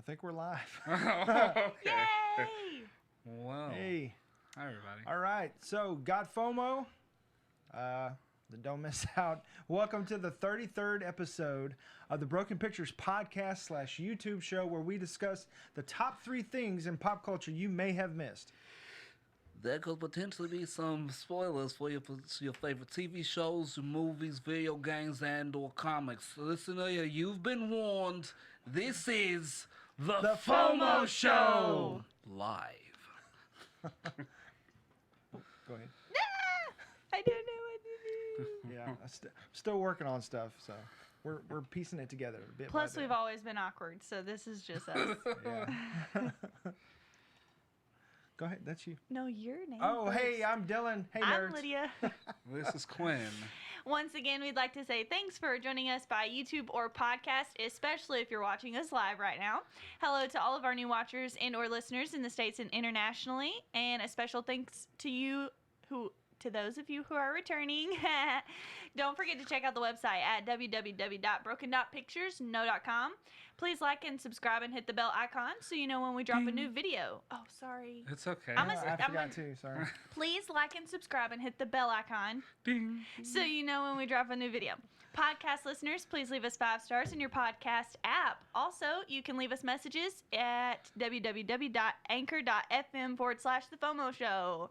think we're live. Okay. Yay! Wow. Hey. Hi, everybody. All right. So, got FOMO? Don't miss out. Welcome to the 33rd episode of the Broken Pictures podcast / YouTube show where we discuss the top 3 things in pop culture you may have missed. There could potentially be some spoilers for your favorite TV shows, movies, video games, and/or comics. Listener, you've been warned. This is the FOMO Show live. Go ahead. I don't know what to do. Yeah, I'm still working on stuff, so we're piecing it together a bit. Plus, by we've bit. always been awkward, so this is just us. Yeah. Go ahead. That's you. No, your name. Oh, first. hey, I'm Dylan. Hey, I'm nerds. Lydia. This is Quin. Once again, we'd like to say thanks for joining us by YouTube or podcast, especially if you're watching us live right now. Hello to all of our new watchers and or listeners in the States and internationally, and a special thanks to those of you who are returning. Don't forget to check out the website at www.broken.picturesno.com. Please like and subscribe and hit the bell icon so you know when we drop a new video. Oh, sorry. It's okay. I forgot too. Sorry. Please like and subscribe and hit the bell icon Ding. so you know when we drop a new video. Podcast listeners, please leave us 5 stars in your podcast app. Also, you can leave us messages at www.anchor.fm/the FOMO Show.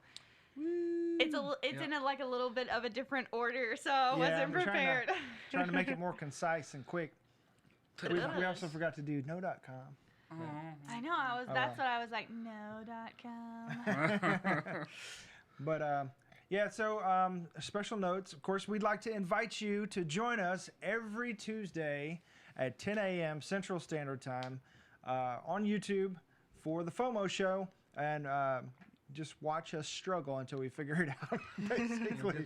It's in a little bit of a different order, so I wasn't prepared. Trying to make it more concise and quick. We also forgot to do no.com. Oh. I know. That's what I was like. No.com. But yeah, so special notes. Of course, we'd like to invite you to join us every Tuesday at 10 a.m. Central Standard Time on YouTube for the FOMO Show, and just watch us struggle until we figure it out, basically.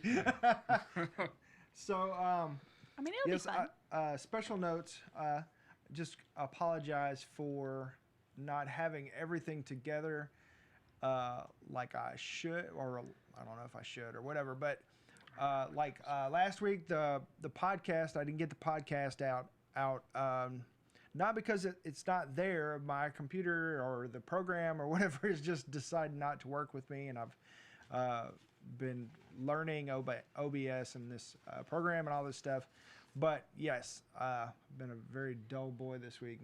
So, I mean, it'll yes, be fun. special notes. Just apologize for not having everything together like I should, or I don't know if I should or whatever. But last week, the podcast, I didn't get the podcast out. Not because it's not there, my computer or the program or whatever has just decided not to work with me, and I've been learning OBS and this program and all this stuff. But yes, been a very dull boy this week.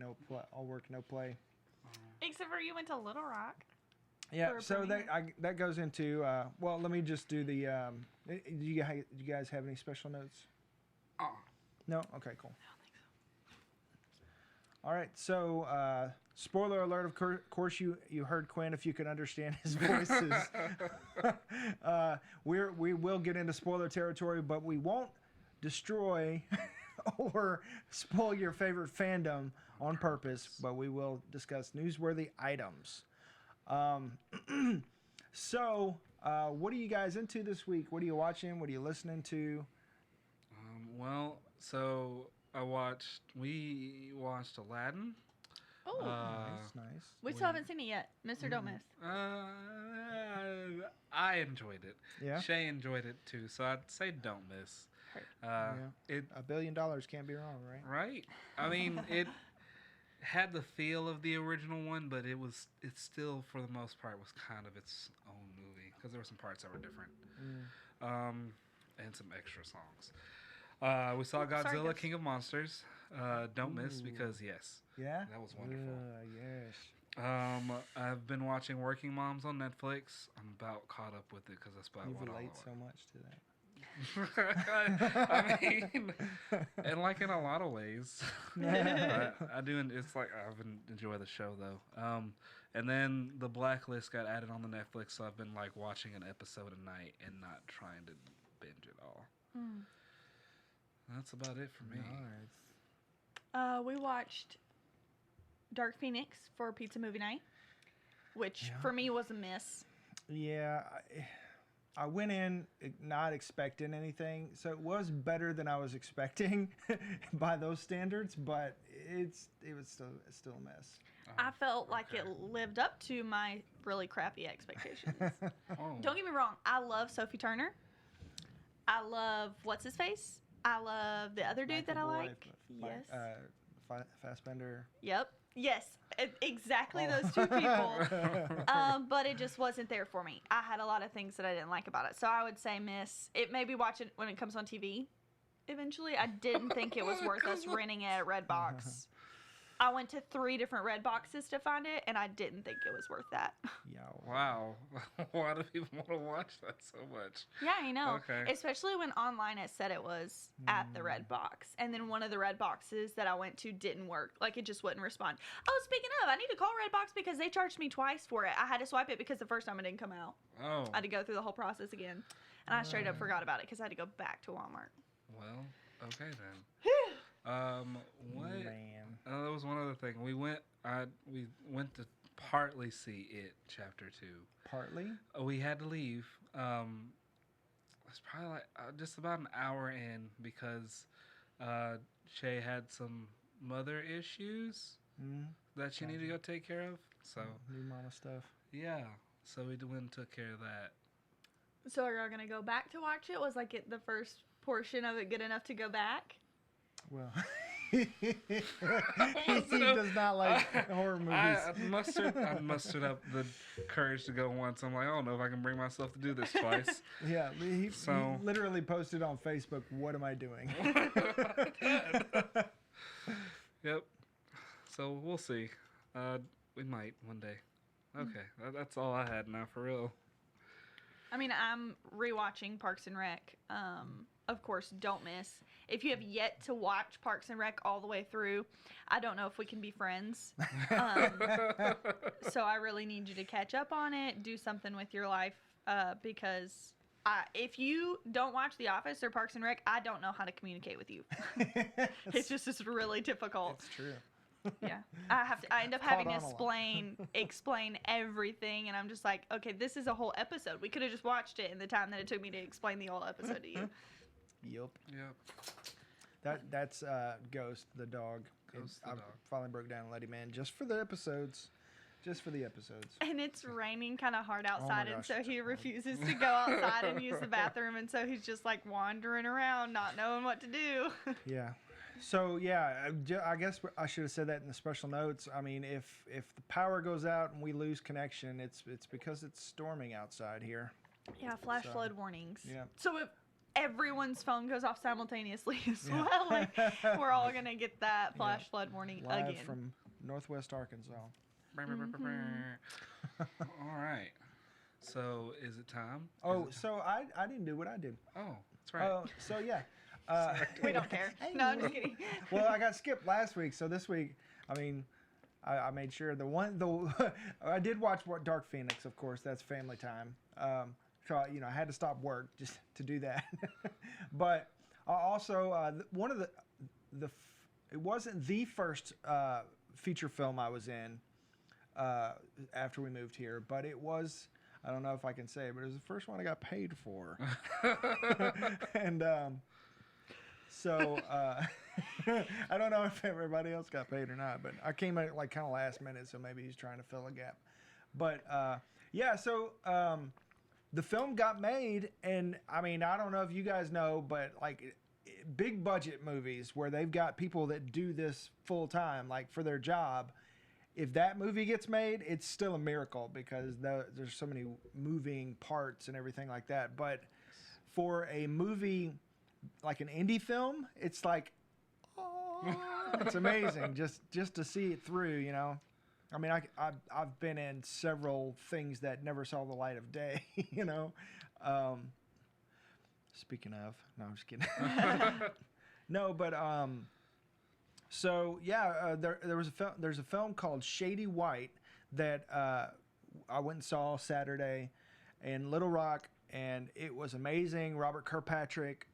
All work, no play. Except for you went to Little Rock. Yeah, For a so premiere. that goes into well, let me just do the. Do you guys have any special notes? No. Okay, cool. All right, so spoiler alert, of course you heard Quin, if you can understand his voices. We will get into spoiler territory, but we won't destroy or spoil your favorite fandom on purpose, but we will discuss newsworthy items. So, what are you guys into this week? What are you watching? What are you listening to? We watched Aladdin. Oh, Nice. we still haven't seen it yet. Miss or don't miss. I enjoyed it. Yeah? Shay enjoyed it too, so I'd say don't miss. It $1 billion can't be wrong, right? right. I mean, it had the feel of the original one, but it still, for the most part, was kind of its own movie because there were some parts that were different, and some extra songs. We saw Godzilla, Sorry, guys. King of Monsters. Don't miss because yes, Yeah? that was wonderful. Yes. I've been watching Working Moms on Netflix. I'm about caught up with it because that's about You what relate I so much to that. I mean, and like in a lot of ways, I do. It's like I've enjoyed the show though. And then The Blacklist got added on the Netflix, so I've been like watching an episode a night and not trying to binge it all. That's about it for me. Nice. We watched Dark Phoenix for pizza movie night, which Yeah. for me was a miss. Yeah, I went in not expecting anything, so it was better than I was expecting by those standards. But it was still a mess. I felt like it lived up to my really crappy expectations. Oh. Don't get me wrong, I love Sophie Turner. I love what's his face. I love the other dude that I McAvoy, like. Yes. Fassbender. Yep. Yes, exactly those two people. But it just wasn't there for me. I had a lot of things that I didn't like about it. So I would say miss it. Maybe watch it when it comes on TV eventually. I didn't think it was worth us renting it at Redbox. I went to 3 different red boxes to find it, and I didn't think it was worth that. Yeah. Wow. Why do people want to watch that so much? Yeah, I know. Okay. Especially when online it said it was at the red box. And then one of the red boxes that I went to didn't work. Like, it just wouldn't respond. Oh, speaking of, I need to call Redbox because they charged me twice for it. I had to swipe it because the first time it didn't come out. Oh. I had to go through the whole process again. And I straight up forgot about it because I had to go back to Walmart. Well, okay then. What? Man. There was one other thing. We went to partly see it, chapter 2. Partly? We had to leave. It's probably like just about an hour in because Shay had some mother issues that she needed to go take care of. So New mama stuff. yeah, so we went and took care of that. So are y'all going to go back to watch it? Was like the first portion of it good enough to go back? Well, he does not like horror movies. I mustered up the courage to go once. I'm like, I don't know if I can bring myself to do this twice. Yeah, he literally posted on Facebook, "What am I doing?" Yep. So we'll see. We might one day. Okay, that's all I had now for real. I mean, I'm rewatching Parks and Rec. Of course, don't miss. If you have yet to watch Parks and Rec all the way through, I don't know if we can be friends. So I really need you to catch up on it, do something with your life, because if you don't watch The Office or Parks and Rec, I don't know how to communicate with you. It's really difficult. It's true. Yeah, I end up having to explain everything, and I'm just like, okay, this is a whole episode. We could have just watched it in the time that it took me to explain the whole episode to you. Yep. Yep. That's Ghost the dog. Ghost the I dog. finally broke down Lady Man just for the episodes. And it's raining kind of hard outside, and gosh, so he refuses to go outside and use the bathroom, and so he's just like wandering around, not knowing what to do. Yeah. So yeah, I guess I should have said that in the special notes. I mean, if the power goes out and we lose connection, it's because it's storming outside here. Yeah, flash flood warnings. Yeah. So if everyone's phone goes off simultaneously as well, like, we're all gonna get that flash flood warning Live again. from Northwest Arkansas. All right. So is it time? Oh, so I didn't do what I did. Oh, that's right. So yeah. We don't care. No, I'm just kidding. Well, I got skipped last week, so this week, I mean, I made sure I did watch Dark Phoenix, of course. That's family time. So I had to stop work just to do that. But also one of it wasn't the first feature film I was in after we moved here, but it was. I don't know if I can say it, but it was the first one I got paid for. And so I don't know if everybody else got paid or not, but I came out like kind of last minute, so maybe he's trying to fill a gap. But yeah, so the film got made, and I mean, I don't know if you guys know, but like big budget movies where they've got people that do this full time, like for their job. If that movie gets made, it's still a miracle because there's so many moving parts and everything like that. But for a movie like an indie film, it's like, oh, it's amazing just to see it through, I mean, I've been in several things that never saw the light of day, Speaking of, no, I'm just kidding. No, but so yeah, there's a film called Shady White that I went and saw Saturday in Little Rock, and it was amazing. Robert Kirkpatrick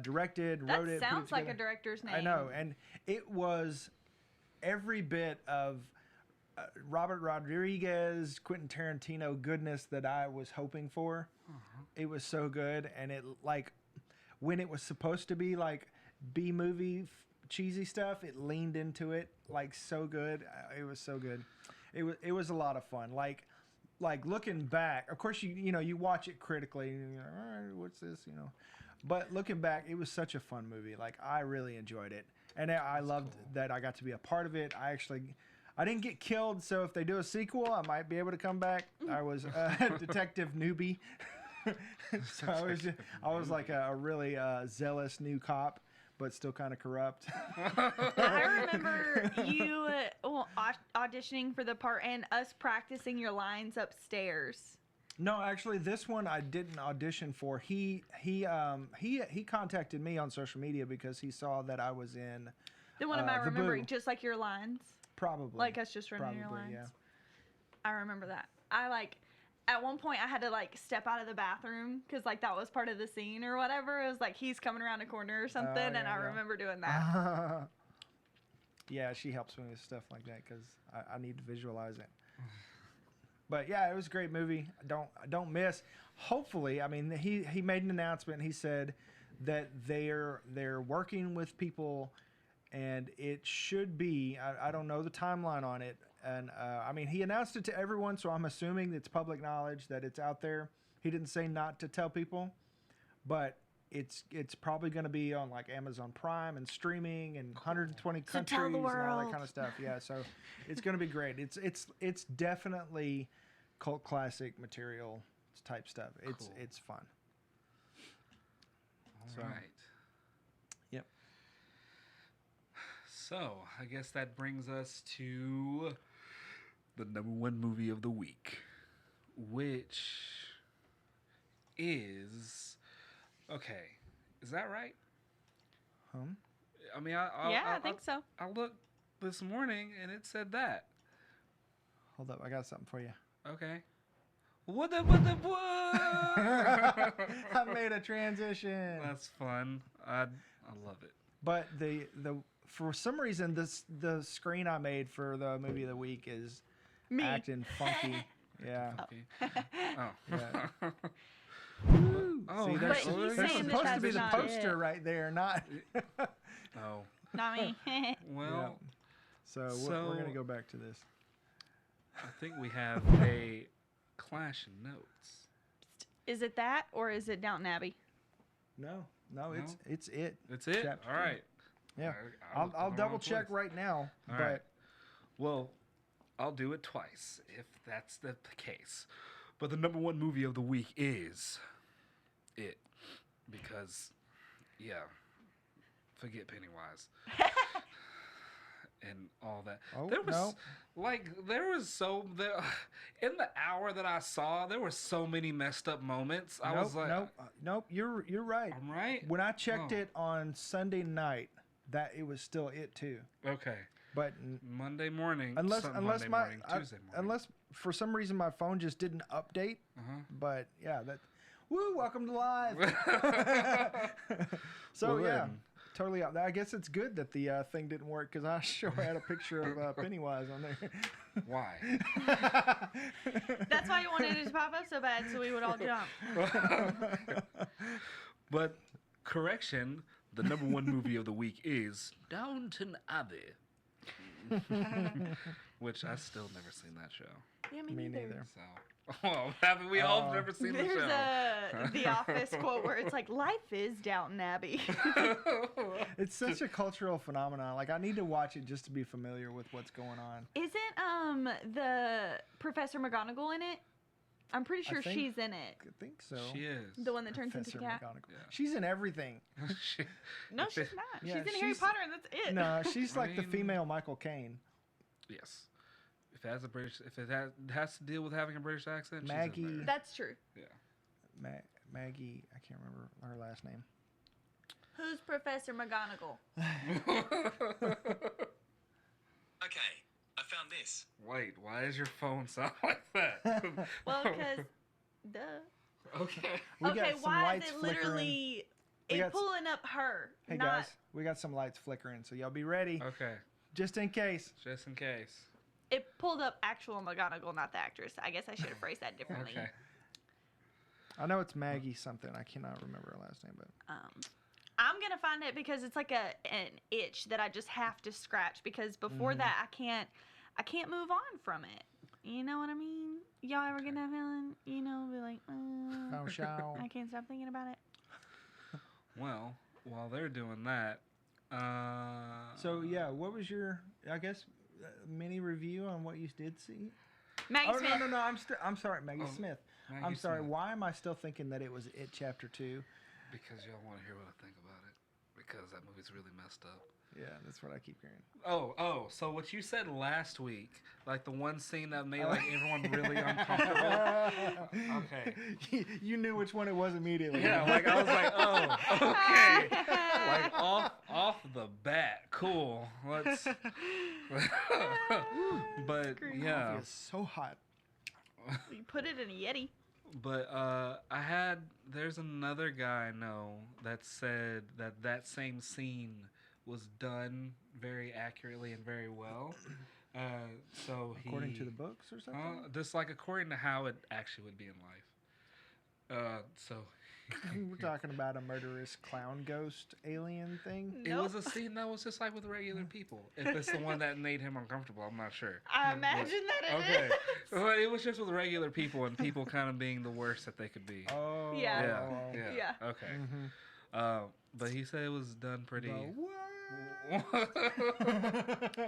directed, wrote it. That sounds like a director's name. I know, and it was every bit of Robert Rodriguez, Quentin Tarantino goodness that I was hoping for. It was so good, and it like when it was supposed to be like B-movie cheesy stuff, it leaned into it like so good. It was so good. It was a lot of fun. Like looking back, of course you watch it critically and you're like, all right, what's this, But looking back, it was such a fun movie. Like I really enjoyed it. And I loved that I got to be a part of it. I didn't get killed, so if they do a sequel, I might be able to come back. I was Detective Newbie. So I was like a really zealous new cop, but still kind of corrupt. I remember you auditioning for the part and us practicing your lines upstairs. No, actually, this one I didn't audition for. He contacted me on social media because he saw that I was in. Then what am I The remembering? Boo. Just like your lines? Probably. Like us just running your lines? Yeah. I remember that. At one point I had to step out of the bathroom because that was part of the scene or whatever. It was like he's coming around a corner or something, and I remember doing that. Yeah, she helps me with stuff like that because I need to visualize it. But yeah, it was a great movie. Don't miss. Hopefully, I mean, he made an announcement. He said that they're working with people, and it should be. I don't know the timeline on it, and I mean, he announced it to everyone, so I'm assuming it's public knowledge that it's out there. He didn't say not to tell people, but it's probably going to be on Amazon Prime and streaming and 120 countries and all that kind of stuff. Yeah, so it's going to be great. It's definitely cult classic material type stuff. It's fun. All right. Yep. So I guess that brings us to the #1 movie of the week, which is Is that right? I mean, I think so. I looked this morning and it said that. Hold up, I got something for you. Okay. What? I made a transition. That's fun. I love it. But the for some reason the screen I made for the movie of the week is Me. acting funky. Yeah. Okay. Yeah. Oh, see, But he's there's saying supposed that to be that's the not poster it. right there, not. Oh. Not me. Well, So we're gonna go back to this. I think we have a clash in notes. Is it that or is it Downton Abbey? No, it's it. It's it. Chapter All right. Yeah, I looked I'll in the double wrong check place. right now. All but right. Well, I'll do it twice if that's the case. But the #1 movie of the week is it, because forget Pennywise and all that. Oh, there was no. in the hour that I saw, there were so many messed up moments. I was like, nope. You're right. I'm right. When I checked Oh. it on Sunday night, that it was still it too. Okay. But Monday morning. unless Tuesday morning. unless for some reason my phone just didn't update. But yeah, that. Woo! Welcome to live. So Well, yeah, then. totally. I guess it's good that the thing didn't work because I sure had a picture of Pennywise on there. Why? That's why you wanted it to pop up so bad so we would all jump. But correction, the #1 movie of the week is Downton Abbey. Which I still never seen that show. Yeah, Me neither. So, haven't we all never seen the There's show? The Office quote where it's like, life is Downton Abbey. It's such a cultural phenomenon. I need to watch it just to be familiar with what's going on. Isn't the Professor McGonagall in it? I'm pretty sure think- she's in it. I think so. She is. The one that turns into Professor a cat. McGonagall. Yeah. She's in everything. No, she's not. Yeah, she's in Harry she's- Potter, and that's it. No, she's I like the mean- female Michael Caine. Yes. If it has to deal with having a British accent, Maggie. she's in there. That's true. Yeah. Maggie, I can't remember her last name. Who's Professor McGonagall? Okay, I found this. Wait, why does your phone sound like that? Well, because, duh. Okay. We Okay, got some why lights is it flickering. literally We got pulling up her? Hey not, guys, we got some lights flickering, so y'all be ready, Okay. just in case. Just in case. It pulled up actual McGonagall, not the actress. I guess I should have phrased that differently. Okay. I know it's Maggie something. I cannot remember her last name, but I'm gonna find it because it's like an itch that I just have to scratch because before that I can't move on from it. You know what I mean? Y'all ever get that feeling? You know, be like, oh, show. I can't stop thinking about it. Well, while they're doing that, So yeah, what was your, I guess, mini review on what you did see? Maggie Smith. No. I'm sorry, Maggie Smith. Maggie I'm sorry. Smith. Why am I still thinking that it was It Chapter 2? Because y'all want to hear what I think about it. Because that movie's really messed up. Yeah, that's what I keep hearing. Oh, so what you said last week, like the one scene that made like everyone really uncomfortable. Okay. You knew which one it was immediately. Yeah, like I was like, oh, okay. Like off the bat, cool. Let's. But yeah. It's so hot. You put it in a Yeti. But there's another guy I know that said that same scene was done very accurately and very well. So According to the books or something? just like according to how it actually would be in life. So We're talking about a murderous clown ghost alien thing? it was a scene that was just like with regular people. If it's the one that made him uncomfortable, I'm not sure. I imagine that it Okay. is. Well, it was just with regular people and people kind of being the worst that they could be. Oh. Yeah. Yeah. Okay. Mhm. But he said it was done pretty. The what?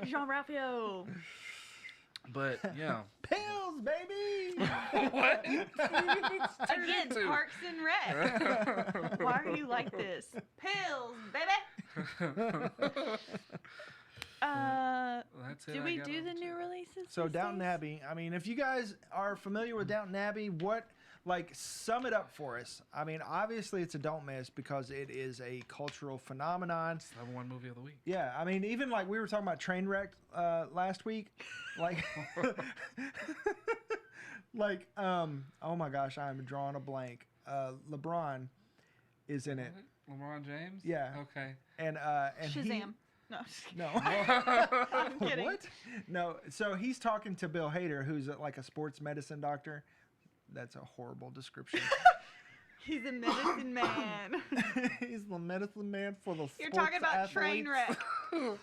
Jean Ralphio. But yeah. Pills, baby! What? Again, Parks and Rec. Why are you like this? Pills, baby. That's it. Do I we got do on the to. new releases? So these Downton days? Abbey, I mean, if you guys are familiar with Downton Abbey, sum it up for us. I mean, obviously it's a don't miss because it is a cultural phenomenon. It's the number one movie of the week. Yeah, I mean, even like we were talking about Trainwreck last week, like, oh my gosh, I'm drawing a blank. LeBron is in it. LeBron James? Yeah. Okay. And Shazam. No, I'm just kidding. No. I'm kidding. What? No. So he's talking to Bill Hader, who's like a sports medicine doctor. That's a horrible description. He's a medicine man. He's the medicine man for the You're sports talking about athletes. Trainwreck.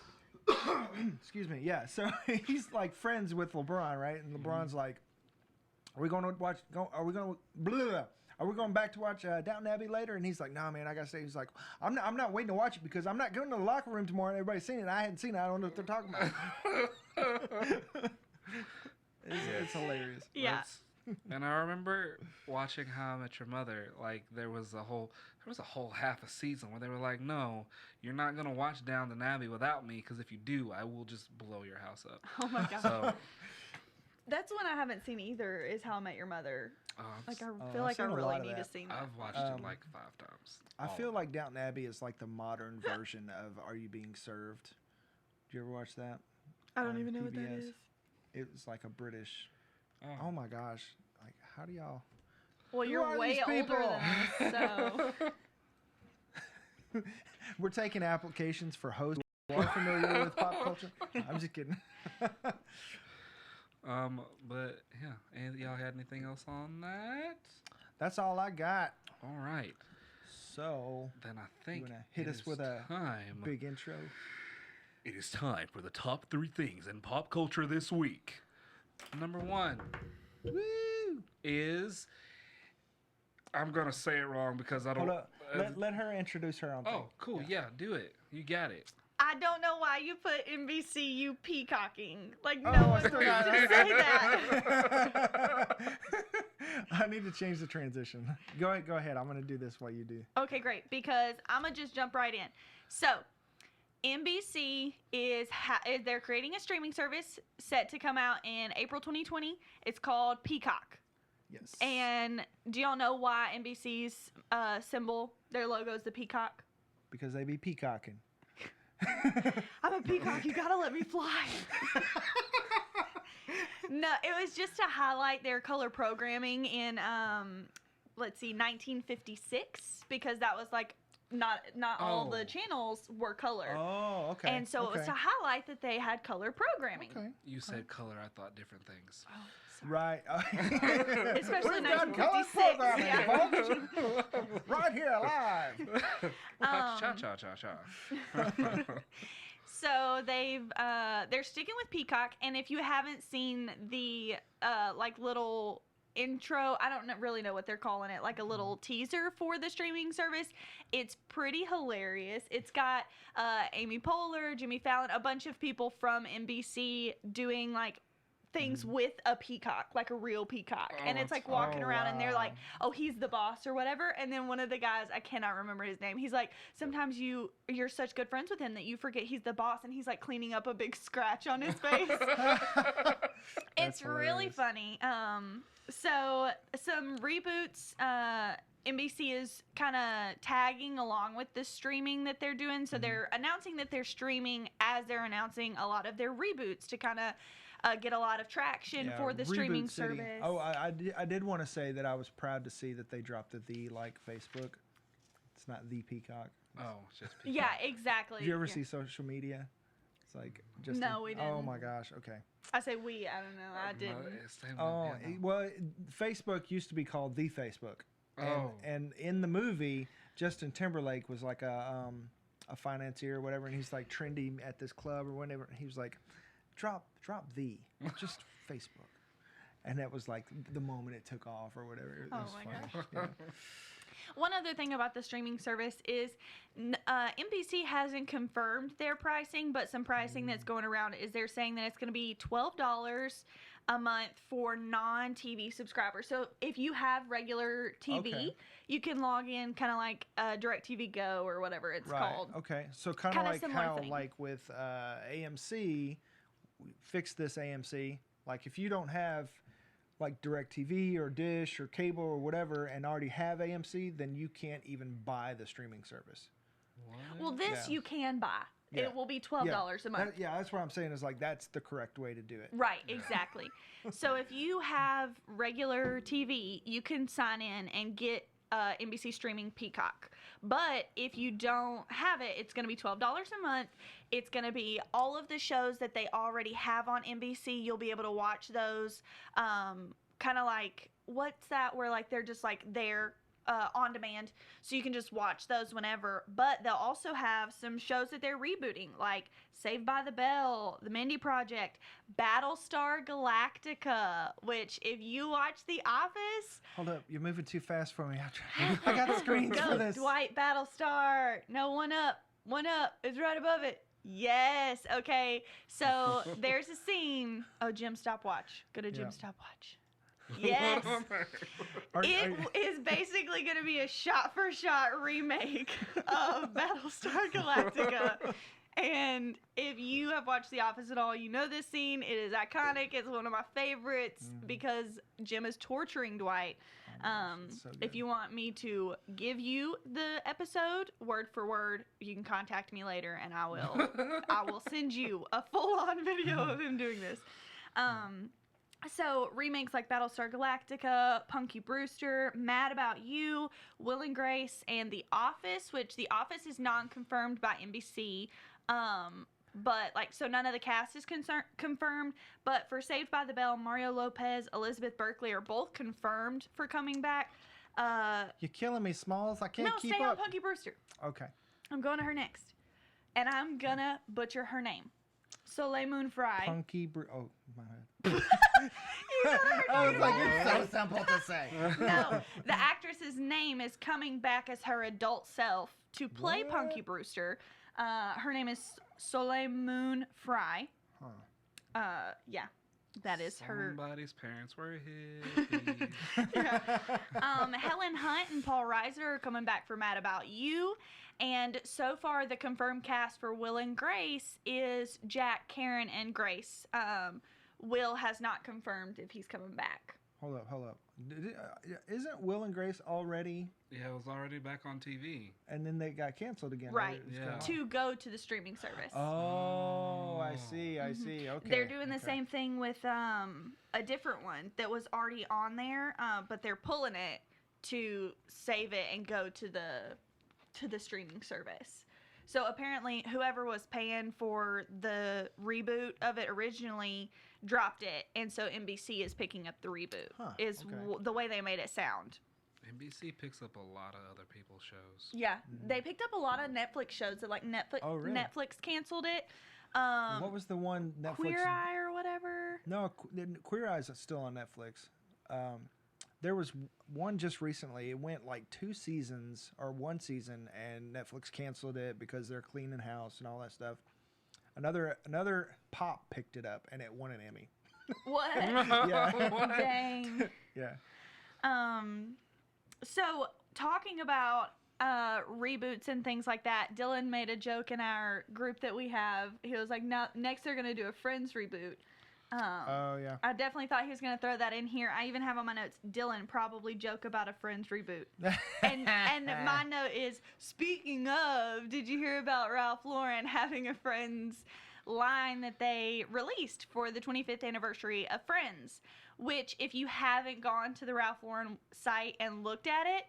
Excuse me. Yeah. So he's like friends with LeBron, right? And LeBron's like, "Are we going to watch? Are we going to blah? Are we going back to watch Downton Abbey later?" And he's like, "No, man, I gotta stay." He's like, "I'm not waiting to watch it because I'm not going to the locker room tomorrow and everybody's seen it. I hadn't seen it. I don't know what they're talking about." It's hilarious. Yeah. And I remember watching How I Met Your Mother. Like there was a whole half a season where they were like, "No, you're not gonna watch Downton Abbey without me because if you do, I will just blow your house up." Oh my god. So That's one I haven't seen either. Is How I Met Your Mother. Like I feel I've like I seen a really lot of need to that. see that. I've watched it like 5 times. I All feel of like Downton Abbey is like the modern version of Are You Being Served? Did you ever watch that? I don't on even know what that PBS? is. It was like a British. it. Oh my gosh! Like, how do y'all? Well, Who you're are way these older people? than us, so. We're taking applications for hosts who are familiar with pop culture. I'm just kidding. But yeah, and y'all had anything else on that? That's all I got. All right, So, then I think wanna hit it us is with a time. big intro. It is time for the top 3 things in pop culture this week. Number 1 Woo! is I'm gonna say it wrong because I don't. Hold up. Let her introduce her own thing. Oh, cool. Yeah, do it. You got it. I don't know why you put NBCU peacocking. Like Oh, no I one's still supposed got to it. say that. I need to change the transition. Go ahead. I'm gonna do this while you do. Okay, great. Because I'm gonna just jump right in. So, NBC is they're creating a streaming service set to come out in April 2020. It's called Peacock. Yes. And do y'all know why NBC's symbol, their logo is the peacock? Because they be peacocking. I'm a peacock. You gotta let me fly. No, it was just to highlight their color programming in, let's see, 1956, because that was like not all the channels were colored. Oh, okay. And so it was to highlight that they had color programming. Okay. You said color. I thought different things. Oh, Right. especially We've got color 1956. programming, Yeah. folks. Right here live. Cha cha cha cha. So they're sticking with Peacock, and if you haven't seen the like little intro. I don't really know what they're calling it, like a little teaser for the streaming service. It's pretty hilarious. It's got Amy Poehler, Jimmy Fallon, a bunch of people from NBC doing like things with a peacock, like a real peacock. And it's like walking around and they're like, oh, he's the boss or whatever. And then one of the guys, I cannot remember his name, he's like, sometimes you're such good friends with him that you forget he's the boss, and he's like cleaning up a big scratch on his face. It's really funny. So some reboots, NBC is kind of tagging along with the streaming that they're doing. So they're announcing that they're streaming as they're announcing a lot of their reboots to kind of get a lot of traction for the streaming service. Oh, I did want to say that I was proud to see that they dropped the like Facebook. It's not the Peacock. Oh, it's just Peacock. Yeah, exactly. Did you ever see social media? It's like just No, we didn't. Oh my gosh. Okay. I say we. I don't know. I didn't. Oh, well, Facebook used to be called the Facebook. And in the movie, Justin Timberlake was like a financier or whatever, and he's like trendy at this club or whatever. And he was like, drop just Facebook. And that was like the moment it took off or whatever. It was funny. Yeah. One other thing about the streaming service is NBC hasn't confirmed their pricing, but some pricing that's going around is they're saying that it's going to be $12 a month for non-TV subscribers. So if you have regular TV, you can log in kind of like DirecTV Go or whatever it's called. Okay, so kind of like how like with AMC, we fixed this AMC. Like if you don't have like DirecTV or Dish or cable or whatever and already have AMC, then you can't even buy the streaming service. What? Well, this you can buy. Yeah. It will be $12 a month. That's what I'm saying is like that's the correct way to do it. Right, exactly. So if you have regular TV, you can sign in and get NBC streaming Peacock. But if you don't have it, it's going to be $12 a month. It's going to be all of the shows that they already have on NBC. You'll be able to watch those kind of like, what's that, where like they're just like there on demand, so you can just watch those whenever. But they'll also have some shows that they're rebooting, like Saved by the Bell, The Mindy Project, Battlestar Galactica, which if you watch The Office... Hold up, you're moving too fast for me. I got screens for this. Dwight Battlestar. No, one up. It's right above it. Yes. Okay. So there's a scene. Oh, Jim Stopwatch. Go to Jim Stopwatch. Yes. It is basically going to be a shot-for-shot remake of Battlestar Galactica. And if you have watched The Office at all, you know this scene. It is iconic. It's one of my favorites because Jim is torturing Dwight. So if you want me to give you the episode word for word, you can contact me later and I will send you a full-on video of him doing this. So remakes like Battlestar Galactica, Punky Brewster, Mad About You, Will and Grace, and The Office, which The Office is non-confirmed by NBC. But like, so none of the cast is confirmed. But for Saved by the Bell, Mario Lopez, Elizabeth Berkley are both confirmed for coming back. You're killing me, Smalls. I can't keep up. No, stay on Punky Brewster. Okay. I'm going to her next, and I'm gonna butcher her name. Soleil Moon Frye. Oh, my bad. I was like, it's so simple to say. No, the actress's name is coming back as her adult self to play Punky Brewster. Her name is Soleil Moon Frye. Yeah, that is her. Somebody's parents were hippies. Helen Hunt and Paul Reiser are coming back for Mad About You. And so far, the confirmed cast for Will and Grace is Jack, Karen, and Grace. Will has not confirmed if he's coming back. Hold up. Isn't Will and Grace already? Yeah, it was already back on TV. And then they got canceled again. Right. Yeah. To go to the streaming service. Oh, I see. Okay. They're doing the same thing with a different one that was already on there, but they're pulling it to save it and go to the streaming service. So apparently whoever was paying for the reboot of it originally dropped it, and so NBC is picking up the reboot. The way they made it sound. NBC picks up a lot of other people's shows. Yeah, they picked up a lot of Netflix shows that like Netflix. Oh, really? Netflix canceled it. What was the one Netflix? Queer Eye or whatever. No, Queer Eye is still on Netflix. there was one just recently. It went like 2 seasons or 1 season, and Netflix canceled it because they're cleaning house and all that stuff. Another pop picked it up, and it won an Emmy. What? Yeah. Dang. Yeah. So talking about reboots and things like that, Dylan made a joke in our group that we have. He was like, "No, next they're gonna do a Friends reboot." Oh yeah. I definitely thought he was gonna throw that in here. I even have on my notes, Dylan probably joke about a Friends reboot. and my note is, speaking of, did you hear about Ralph Lauren having a Friends line that they released for the 25th anniversary of Friends? Which, if you haven't gone to the Ralph Lauren site and looked at it,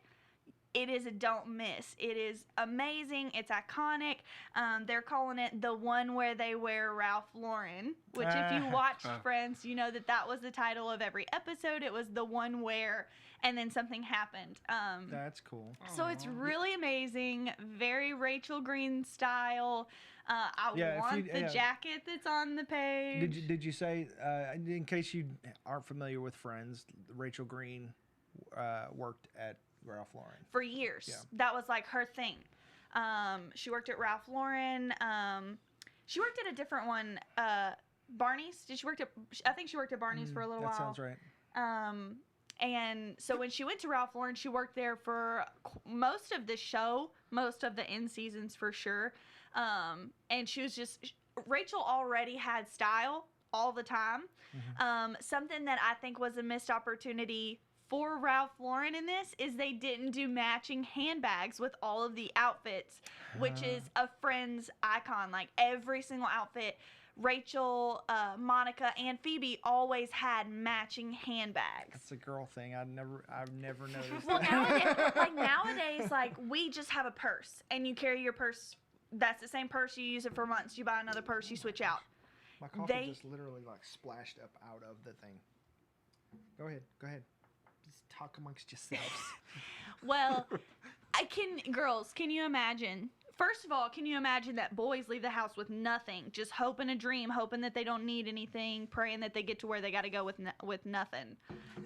it is a don't miss. It is amazing. It's iconic. They're calling it the one where they wear Ralph Lauren, which if you watched Friends, you know that was the title of every episode. It was the one where, and then something happened. That's cool. So it's really amazing. Very Rachel Green style. I want the jacket that's on the page. Did you say, in case you aren't familiar with Friends, Rachel Green worked at Ralph Lauren for years. Yeah. That was like her thing. She worked at Ralph Lauren. She worked at a different one, Barney's. I think she worked at Barney's for a little while. That sounds right. And so when she went to Ralph Lauren, she worked there for most of the show, most of the end seasons for sure. And she was Rachel already had style all the time. Mm-hmm. Something that I think was a missed opportunity for Ralph Lauren in this is they didn't do matching handbags with all of the outfits, which is a Friends icon. Like every single outfit, Rachel, Monica, and Phoebe always had matching handbags. That's a girl thing. I've never noticed. Well, nowadays, like we just have a purse, and you carry your purse. That's the same purse, you use it for months. You buy another purse, you switch out. My coffee just literally like splashed up out of the thing. Go ahead. Just talk amongst yourselves. Well, girls, can you imagine? First of all, can you imagine that boys leave the house with nothing, just hoping a dream, hoping that they don't need anything, praying that they get to where they got to go with nothing.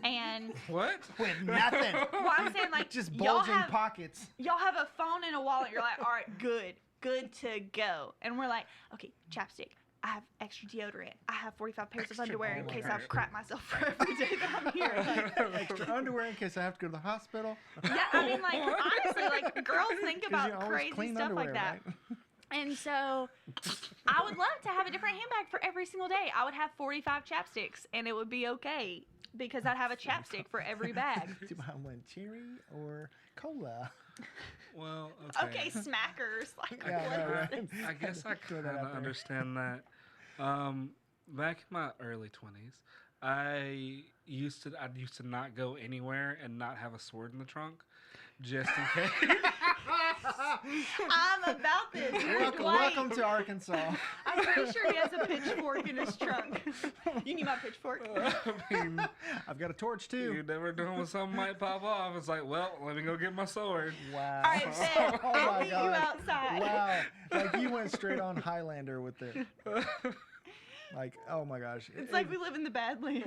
And What? With nothing. Well, I'm saying like just bulging pockets. Y'all have a phone and a wallet. You're like, all right, good to go. And we're like, okay, chapstick. I have extra deodorant. I have 45 pairs of underwear in case I crap myself for every day that I'm here. Like, extra underwear in case I have to go to the hospital. Yeah, I mean, like, honestly, like, girls think about crazy stuff underwear, like that. Right? And so I would love to have a different handbag for every single day. I would have 45 chapsticks, and it would be okay because I'd have a chapstick for every bag. Do I want cherry or cola? Well, Okay, smackers. Like, Yeah, I guess I kind of understand that. Back in my early 20s, I used to not go anywhere and not have a sword in the trunk, just in case. I'm about this. Welcome to Arkansas. I'm pretty sure he has a pitchfork in his trunk. You need my pitchfork? I mean, I've got a torch too. you never know when something might pop off. It's like, well, let me go get my sword. Wow. All right, Ben, Oh I'll my meet you God. outside. Wow. Like you went straight on Highlander with it. Like, oh my gosh. It's like we live in the Badlands.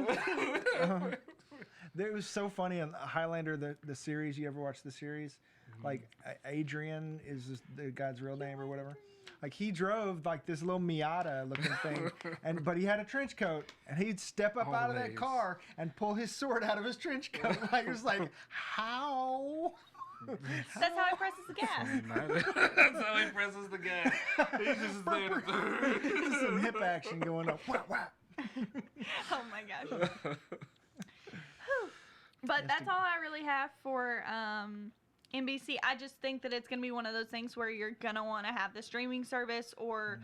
It was so funny on Highlander, the series. You ever watch the series? Mm-hmm. Like Adrian is the guy's real name or whatever. Like he drove like this little Miata looking thing, but he had a trench coat, and he'd step up out of that car and pull his sword out of his trench coat. Like it was like, how? That's how he presses the gas. That's how he presses the gas. He's just there. Just some hip action going up. Whap, whap. Oh my gosh. But that's all I really have for NBC. I just think that it's going to be one of those things where you're going to want to have the streaming service or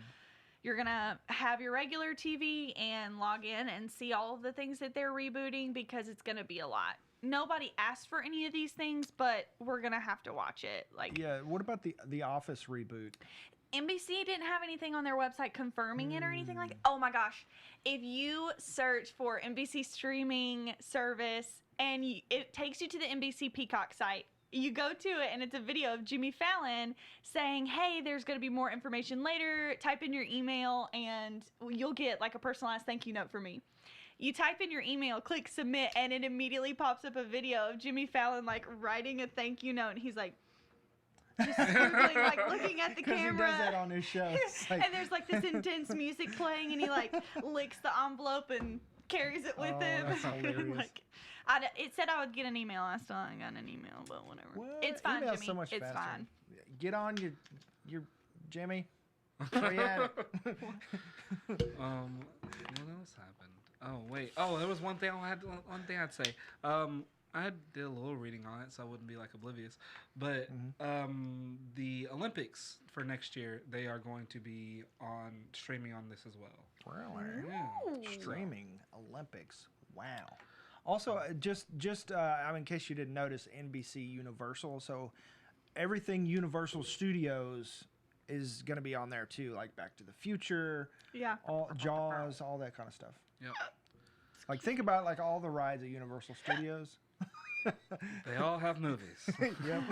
you're going to have your regular TV and log in and see all of the things that they're rebooting because it's going to be a lot. Nobody asked for any of these things, but we're going to have to watch it. Like, yeah, what about the Office reboot? NBC didn't have anything on their website confirming it or anything like that. Oh my gosh. If you search for NBC streaming service and it takes you to the NBC Peacock site, you go to it and it's a video of Jimmy Fallon saying, hey, there's going to be more information later. Type in your email and you'll get like a personalized thank you note for me. You type in your email, click submit, and it immediately pops up a video of Jimmy Fallon like writing a thank you note, and he's like just scribbling, like looking at the camera. Because he does that on his show. It's like, And there's like this intense music playing, and he like licks the envelope and carries it with him. That's hilarious. Like, it said I would get an email. I still haven't got an email, but whatever. what? It's fine, Email's Jimmy. so much It's faster. fine. Get on your Jimmy. Where you at it? What else happened? Oh wait. Oh, there was one thing I'd say. I did a little reading on it, so I wouldn't be like oblivious. But the Olympics for next year, they are going to be streaming on this as well. Really? Yeah. Streaming Olympics. Wow. Also, just in case you didn't notice, NBC Universal. So everything Universal Studios is going to be on there too, like Back to the Future, Yeah. all Jaws, all that kind of stuff. Yep. Like think about like all the rides at Universal Studios. They all have movies. Yep.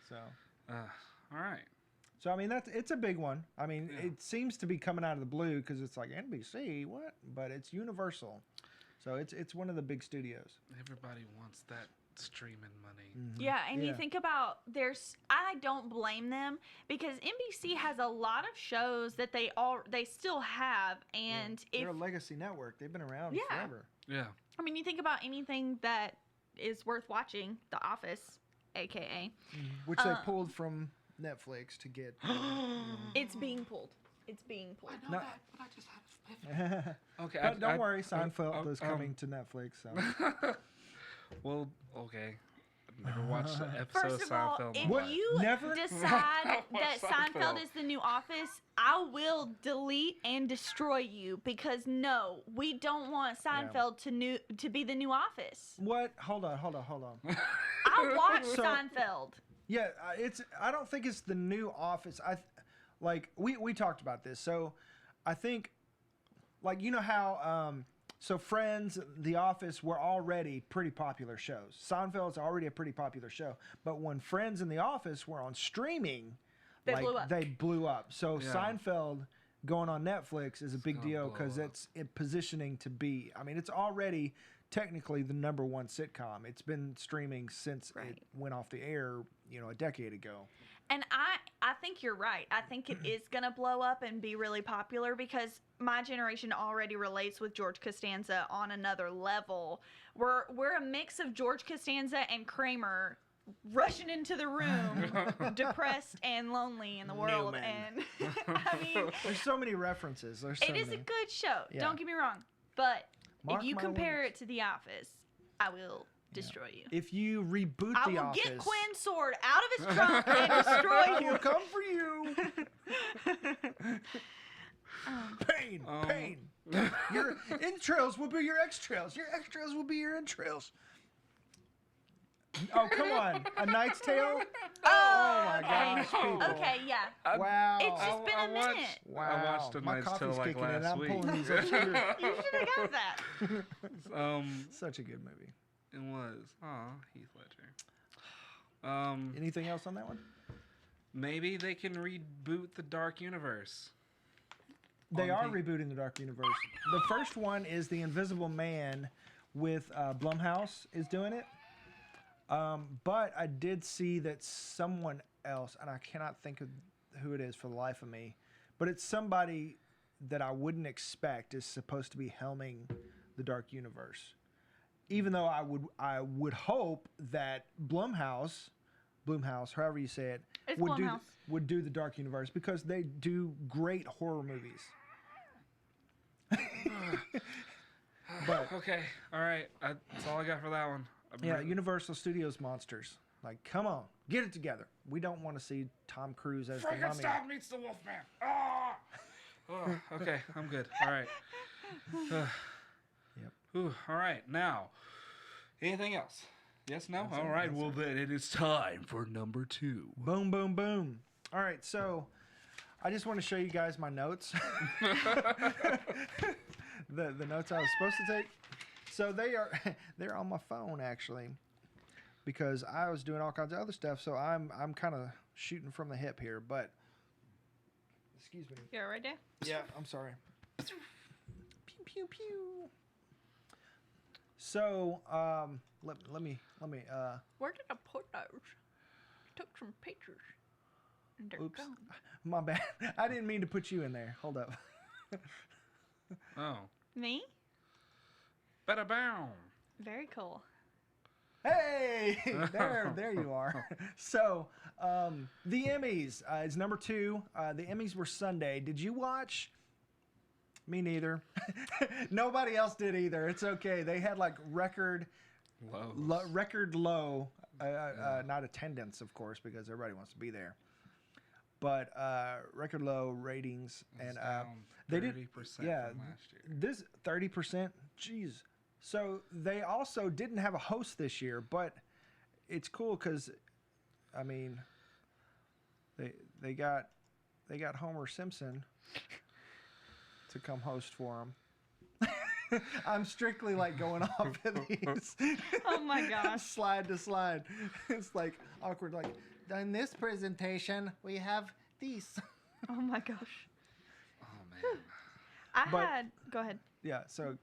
So. All right. So I mean it's a big one. I mean it seems to be coming out of the blue because it's like NBC, what? But it's Universal, so it's one of the big studios. Everybody wants that streaming money. Mm-hmm. Yeah, and you Yeah. think about I don't blame them because NBC has a lot of shows that they still have, and They're a legacy network. They've been around Yeah. forever. Yeah. I mean, you think about anything that is worth watching, The Office, aka Which they pulled from Netflix to get. it's being pulled. It's being pulled. No. But I just had a flip. Okay. But don't worry, Seinfeld is coming to Netflix. So. Well, okay. I've never watched an episode First of of all, Seinfeld. in if my life. you Never? decide that Seinfeld. Seinfeld is the new Office, I will delete and destroy you because no, we don't want Seinfeld to be the new Office. What? Hold on. I watched So- Seinfeld. Yeah, I don't think it's the new Office. We talked about this. So I think, like, you know how so Friends, The Office were already pretty popular shows. Seinfeld's already a pretty popular show. But when Friends and The Office were on streaming, They blew up. They blew up. So Yeah. Seinfeld going on Netflix is a big gonna deal blow because up. it's positioning to be. I mean, it's already technically the #1 sitcom. It's been streaming since Right. it went off the air, a decade ago. And I think you're right. I think it is going to blow up and be really popular because my generation already relates with George Costanza on another level. We're a mix of George Costanza and Kramer rushing into the room, depressed and lonely in the world. Newman. And I mean, There's so many references. There's so it is a many. good show. Yeah. Don't get me wrong. But Mark if you my compare words. it to The Office, I will destroy you. If you reboot I The will Office, get Quin's sword out of his trunk and destroy I you. will come for you. Pain. Your entrails will be your extrails. Your extrails will be your entrails. Oh, come on. A Knight's Tale? Oh, my gosh, people. Okay, yeah. Wow. It's just been a minute. Wow. I watched A My Knight's Tale coffee's like kicking in. last I'm week. pulling these up here. You should have got that. Such a good movie. It was. Aw, Heath Ledger. Anything else on that one? Maybe they can reboot the Dark Universe. They On are rebooting the Dark Universe. The first one is The Invisible Man with Blumhouse is doing it. But I did see that someone else, and I cannot think of who it is for the life of me, but it's somebody that I wouldn't expect is supposed to be helming the Dark Universe. Even though I would hope that Blumhouse, however you say it, It's would Blumhouse. would do the Dark Universe because they do great horror movies. But Okay, all right. That's all I got for that one. yeah, Universal Studios monsters. Like, come on, get it together. We don't want to see Tom Cruise as the mummy. Frankenstein meets the Wolfman. Ah! Oh, okay, I'm good. All right. Yep. Ooh, all right. Now, anything else? Yes, no? That's All it, right. that's Well, it. then it is time for number 2. Boom, boom, boom. All right, so I just want to show you guys my notes. the notes I was supposed to take. So they're on my phone actually, because I was doing all kinds of other stuff. So I'm kind of shooting from the hip here, but excuse me. Yeah, right there. Yeah, I'm sorry. Pew, pew pew. So let me Where did I put those? Took some pictures. And they're oops, gone. my bad. I didn't mean to put you in there. Hold up. Oh. Me? Bada bow. Very cool. Hey, there you are. So, the Emmys is number 2. The Emmys were Sunday. Did you watch? Me neither. Nobody else did either. It's okay. They had like record low, not attendance, of course, because everybody wants to be there. But record low ratings, and they did 30% from last year. This 30%. Jeez. So they also didn't have a host this year, but it's cool because, I mean, they got Homer Simpson to come host for them. I'm strictly like going off of these. Oh my gosh. Slide to slide. It's like awkward. Like, in this presentation, we have these. Oh my gosh. Oh man. Go ahead. Yeah. So,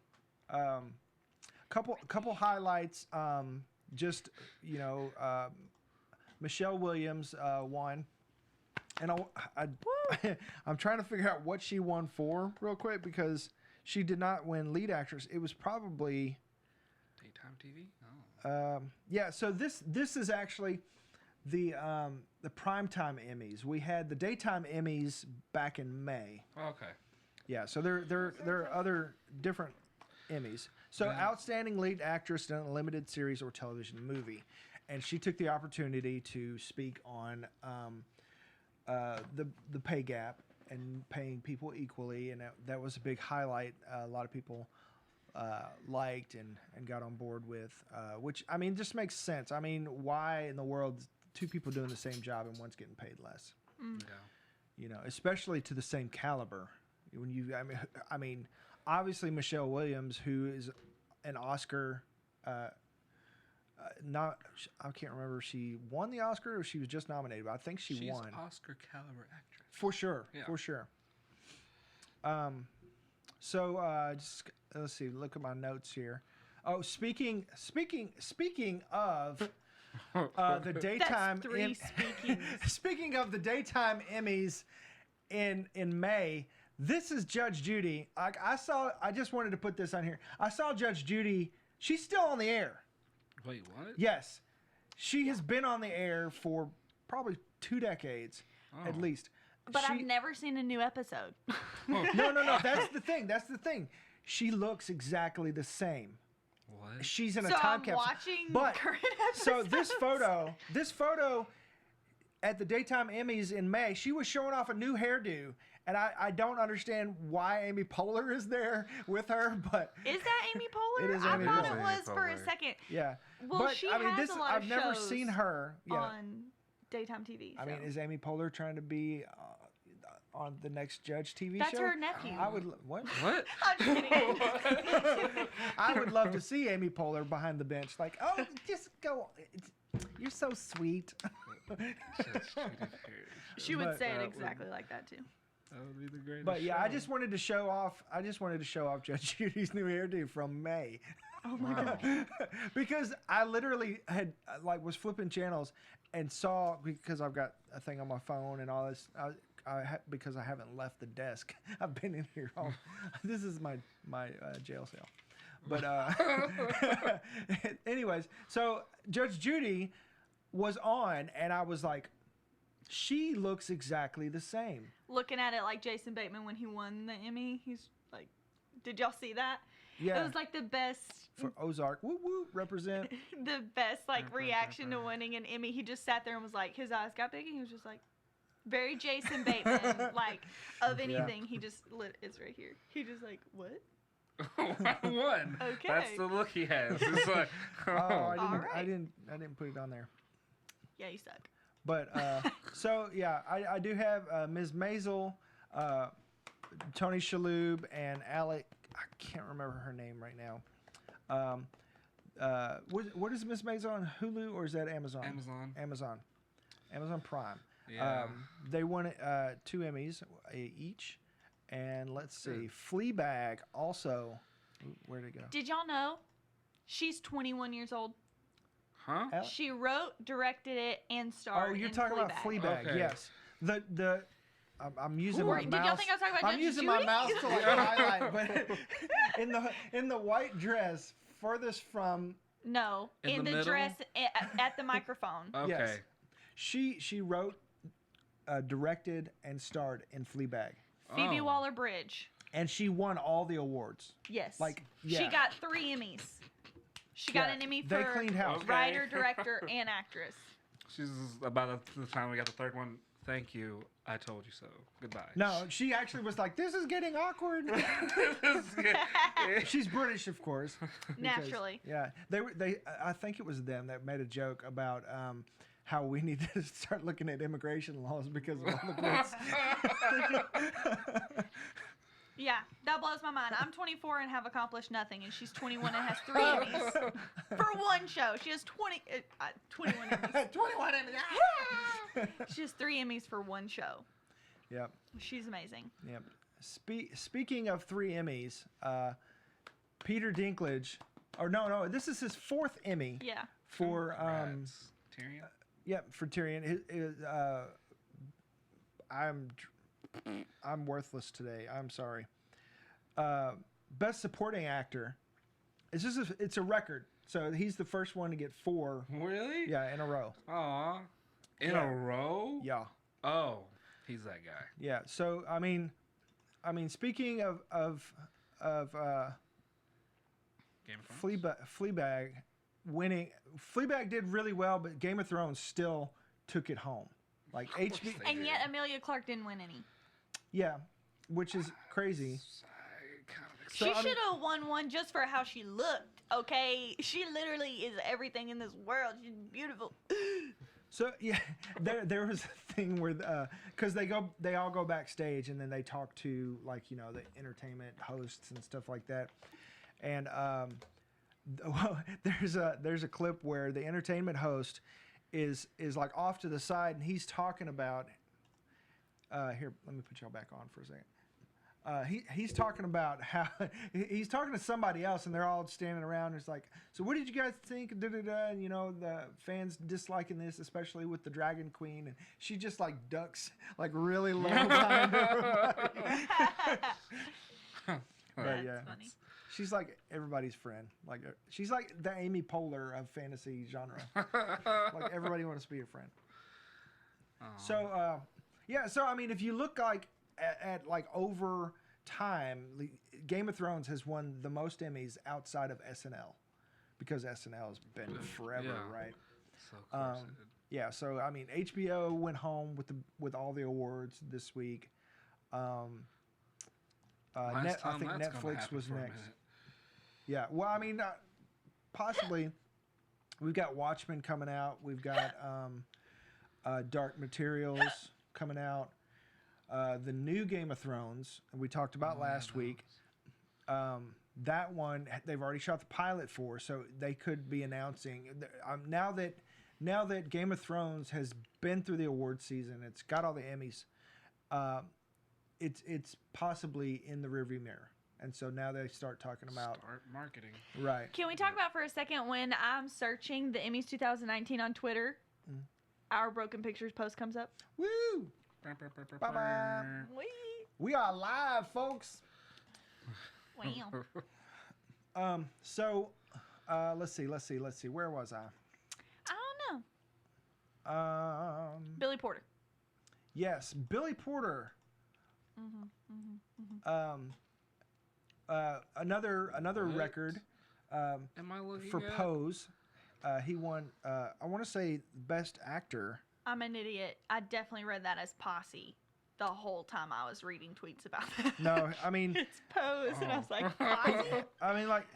couple highlights. Just Michelle Williams won, and I'm trying to figure out what she won for real quick because she did not win lead actress. It was probably Daytime TV. Oh. yeah. So this is actually the primetime Emmys. We had the daytime Emmys back in May. Okay. Yeah. So there are other different Emmys. So outstanding lead actress in a limited series or television movie, and she took the opportunity to speak on the pay gap and paying people equally, and that was a big highlight. A lot of people liked and got on board with, which I mean just makes sense. I mean, why in the world two people doing the same job and one's getting paid less? Yeah. Especially to the same caliber. When I mean, obviously Michelle Williams, who is an Oscar, I can't remember if she won the Oscar or she was just nominated, but I think she's won. Oscar caliber actress. For sure, Yeah. for sure. So just let's see. Look at my notes here. Oh, speaking of the daytime. That's 3 speakings. Speaking of the daytime Emmys in May, this is Judge Judy. I just wanted to put this on here. I saw Judge Judy. She's still on the air. Wait, what? Yes, she has been on the air for probably 2 decades at least. But I've never seen a new episode. No. That's the thing. She looks exactly the same. What? She's in a So time I'm capsule. watching current So episodes. this photo at the daytime Emmys in May, she was showing off a new hairdo, and I don't understand why Amy Poehler is there with her, but Is that Amy Poehler? It is I Amy thought Poehler. it was for a Poehler. second. yeah. Well, but she I mean, has a lot of I've never shows seen her. Yeah. on daytime TV. I mean, so. is Amy Poehler trying to be on the next Judge TV That's show? her nephew. I would. What? What? I'm just kidding. I would love to see Amy Poehler behind the bench, like, oh, just go. You're so sweet. She would But, say it exactly like that too. That would be the greatest. But yeah, show. I just wanted to show off Judge Judy's new hairdo from May. Oh my god. Because I literally had was flipping channels and saw, because I've got a thing on my phone and all this. Because I haven't left the desk. I've been in here all. This is my jail cell. But anyways, so Judge Judy was on, and I was like, she looks exactly the same. Looking at it like Jason Bateman when he won the Emmy, he's like, did y'all see that? Yeah. It was like the best. For Ozark, woo woo, represent. The best reaction to winning an Emmy. He just sat there and was like, his eyes got big, and he was just like, very Jason Bateman, of anything. He just it's right here. He just like, what? I won. Okay. That's the look he has. It's like, I didn't put it on there. Yeah, you suck. But so yeah, I do have Ms. Maisel, Tony Shalhoub, and Alec. I can't remember her name right now. What is Ms. Maisel on Hulu, or is that Amazon? Amazon Prime. Yeah. They won 2 Emmys each, And let's see, Fleabag also. Where'd it go? Did y'all know she's 21 years old? Huh? She wrote, directed it, and starred. Oh, you're in talking Fleabag. about Fleabag. Okay. Yes. I'm using Who my are- mouse. did y'all think I was talking about I'm Judge using Judy? my mouse to like highlight, but in the white dress furthest from. No, In in the the middle? dress at the microphone. Okay. Yes. She wrote, directed, and starred in Fleabag, Phoebe Oh. Waller-Bridge. and she won all the awards. Yes. Like, She yeah. got 3 Emmys. She got Yeah, an Emmy they for cleaned house. Okay. writer, director, and actress. She's about the time we got the third one. Thank you. I told you so. Goodbye. No, she actually was like, "This is getting awkward." She's British, of course. because- Naturally. Yeah, they. I think it was them that made a joke about how we need to start looking at immigration laws because of all the Brits. Yeah, that blows my mind. I'm 24 and have accomplished nothing, and she's 21 and has 3 Emmys for one show. She has 21 Emmys. 21 Emmys. She has 3 Emmys for one show. Yep. She's amazing. Yep. Speaking of 3 Emmys, Peter Dinklage, or no, this is his 4th Emmy Yeah. for Congrats. Tyrion? for Tyrion. I'm worthless today. I'm sorry. Best Supporting Actor. It's a record. So he's the first one to get 4. Really? Yeah, in a row. Aw. In Yeah. a row? Yeah. Oh, he's that guy. Yeah. So I mean, speaking of Game of Thrones? Fleabag winning. Fleabag did really well, but Game of Thrones still took it home. Like course HB. they And yet Amelia Clark didn't win any. Yeah, which is crazy. I kind of So, She I mean- should have won one just for how she looked. Okay, she literally is everything in this world. She's beautiful. So yeah, there was a thing where because they all go backstage and then they talk to like the entertainment hosts and stuff like that, and well, there's a clip where the entertainment host is like off to the side and he's talking about here, let me put y'all back on for a second. He's talking about how he's talking to somebody else and they're all standing around. It's like, so what did you guys think? Da, da, da. And the fans disliking this, especially with the Dragon Queen, and she just like ducks like really low behind everybody. But That's yeah, funny. she's like everybody's friend. Like she's like the Amy Poehler of fantasy genre. Like everybody wants to be a friend. So yeah, so I mean, if you look like at like over time, Game of Thrones has won the most Emmys outside of SNL, because SNL has been forever, Yeah. right? So close. Yeah, so I mean, HBO went home with all the awards this week. I think Netflix was next. Yeah, well, I mean, possibly. We've got Watchmen coming out. We've got Dark Materials coming out. The new Game of Thrones, we talked about last week. That one, they've already shot the pilot for, so they could be announcing. Now that Game of Thrones has been through the award season, it's got all the Emmys. It's possibly in the rearview mirror, and so now they start talking about Start marketing. right. Can we talk about for a second when I'm searching the Emmys 2019 on Twitter, our Broken Pictures post comes up? Woo! Bye-bye. Wee. We are live, folks. Wow. So, let's see. Where was I? I don't know. Billy Porter. Yes, Billy Porter. Another What? record Am I looking for at? Pose. He won. I want to say Best Actor. I'm an idiot. I definitely read that as Posse the whole time I was reading tweets about that. No, I mean, It's Pose, and I was like, Posse? I mean like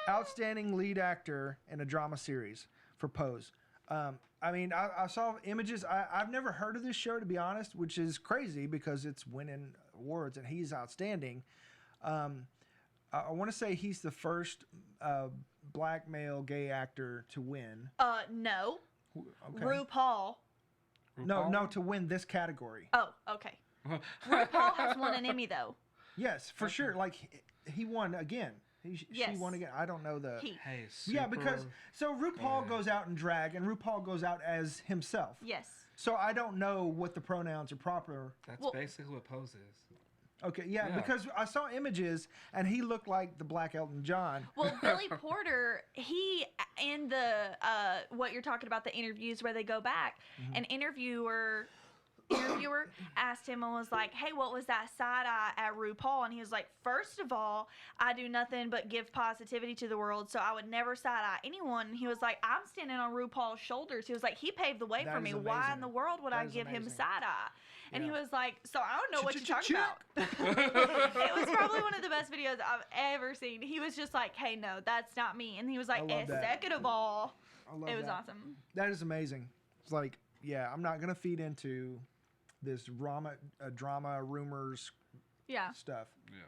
outstanding lead actor in a drama series for Pose. I mean, I saw images. I've never heard of this show, to be honest, which is crazy because it's winning awards and he's outstanding. I want to say he's the first black male gay actor to win. No. Okay. RuPaul. No, to win this category. Oh, okay. RuPaul has won an Emmy, though. Yes, for sure. Like he won again. She Yes. won again. I don't know the. Hey, Yeah, because so RuPaul goes out in drag and RuPaul goes out as himself. Yes. So I don't know what the pronouns are proper. That's Well- basically what Pose is. Okay, yeah, Yeah. because I saw images and he looked like the Black Elton John. Well, Billy Porter, he in the what you're talking about, the interviews where they go back, an interviewer asked him and was like, "Hey, what was that side eye at RuPaul?" And he was like, "First of all, I do nothing but give positivity to the world, so I would never side eye anyone." And he was like, "I'm standing on RuPaul's shoulders." He was like, "He paved the way That for is me. Why amazing. in the world would That I is give him amazing. side eye?" And he Yeah. was like, "So I don't know what you're talking Ch-ch-ch-chick. about." It was probably one of the best videos I've ever seen. He was just like, "Hey, no, that's not me." And he was like, I love that. second of all, I love it was that. awesome. That is amazing. It's like, yeah, I'm not gonna feed into this drama rumors Yeah. stuff. Yeah.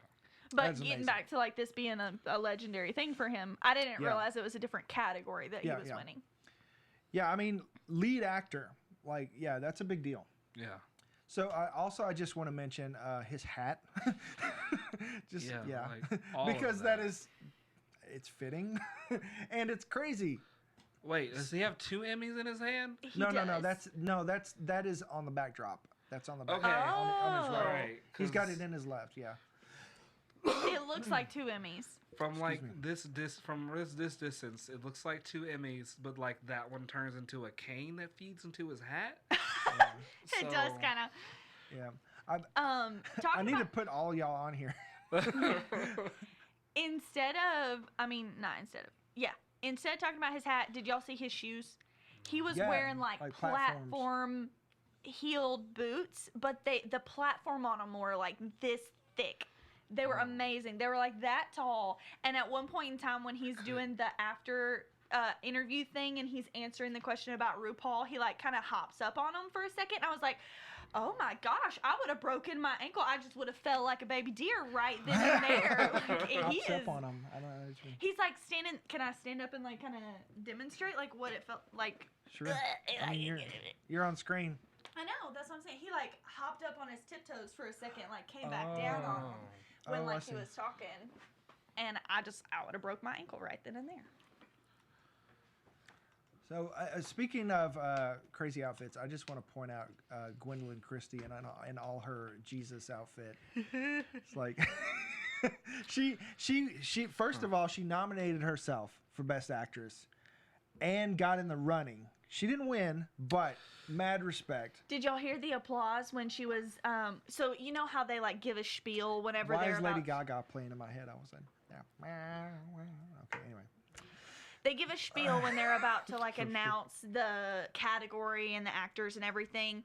But That's getting amazing. back to like this being a legendary thing for him, I didn't Yeah. realize it was a different category that he Yeah, was yeah. winning. Yeah, I mean, lead actor, like, yeah, that's a big deal. Yeah. So I just want to mention his hat. Just Yeah, like, all of because that. it's fitting, and it's crazy. Wait, does he have 2 Emmys in his hand? He No, does. that is on the backdrop. That's on the back Okay. on his Oh. right. Right, He's got 'cause- it in his left. Yeah. It looks like 2 Emmys. From like me. this distance, it looks like 2 Emmys, but like that one turns into a cane that feeds into his hat. It does So- kind of. Yeah. I Talking need to about put all y'all on here. instead of talking about his hat, did y'all see his shoes? He was Yeah, wearing like like platforms. platform heeled boots, but the platform on them were like this thick. They were amazing. They were like that tall. And at one point in time when he's doing the after interview thing and he's answering the question about RuPaul, he like kind of hops up on him for a second. I was like, oh my gosh, I would have broken my ankle. I just would have fell like a baby deer right then and there. Like, he Hops up is. on him. I don't know what you mean. He's like standing. Can I stand up and like kind of demonstrate like what it felt like? Sure. I mean, you're on screen. I know. That's what I'm saying. He like hopped up on his tiptoes for a second, like came back down on him when Oh, I like he see. was talking, and I would have broke my ankle right then and there. So speaking of crazy outfits, I just want to point out Gwendolyn Christie in all her Jesus outfit. It's like she first of all, she nominated herself for Best Actress and got in the running. She didn't win, but mad respect. Did y'all hear the applause when she was? So you know how they like give a spiel whenever Why they're is Lady about. Gaga playing in my head? I was like, yeah. Okay, anyway. They give a spiel when they're about to like announce the category and the actors and everything.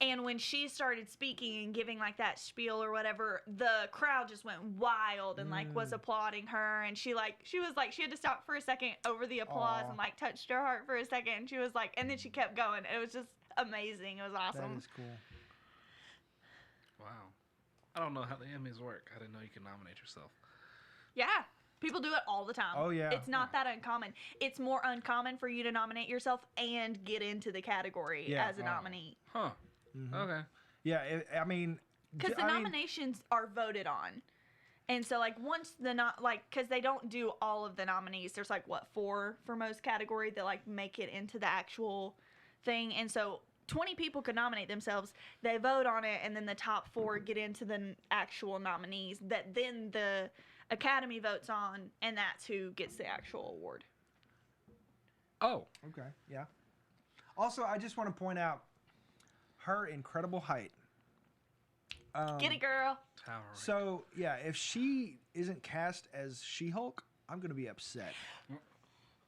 And when she started speaking and giving like that spiel or whatever, the crowd just went wild and like was applauding her. And she had to stop for a second over the applause Aw. and like touched her heart for a second. She was like, and then she kept going. It was just amazing. It was That awesome. is cool. Wow. I don't know how the Emmys work. I didn't know you can nominate yourself. Yeah. People do it all the time. Oh, yeah. It's not that uncommon. It's more uncommon for you to nominate yourself and get into the category Yeah. as a nominee. Huh. Okay. Yeah, I mean, Because the nominations are voted on. And so, like, once because they don't do all of the nominees. There's, like, 4 for most category that, like, make it into the actual thing. And so 20 people could nominate themselves. They vote on it, and then the top 4 get into the actual nominees that then the Academy votes on, and that's who gets the actual award. Oh. Okay, yeah. Also, I just want to point out her incredible height. Get it, girl. Towering. So, yeah, if she isn't cast as She-Hulk, I'm going to be upset.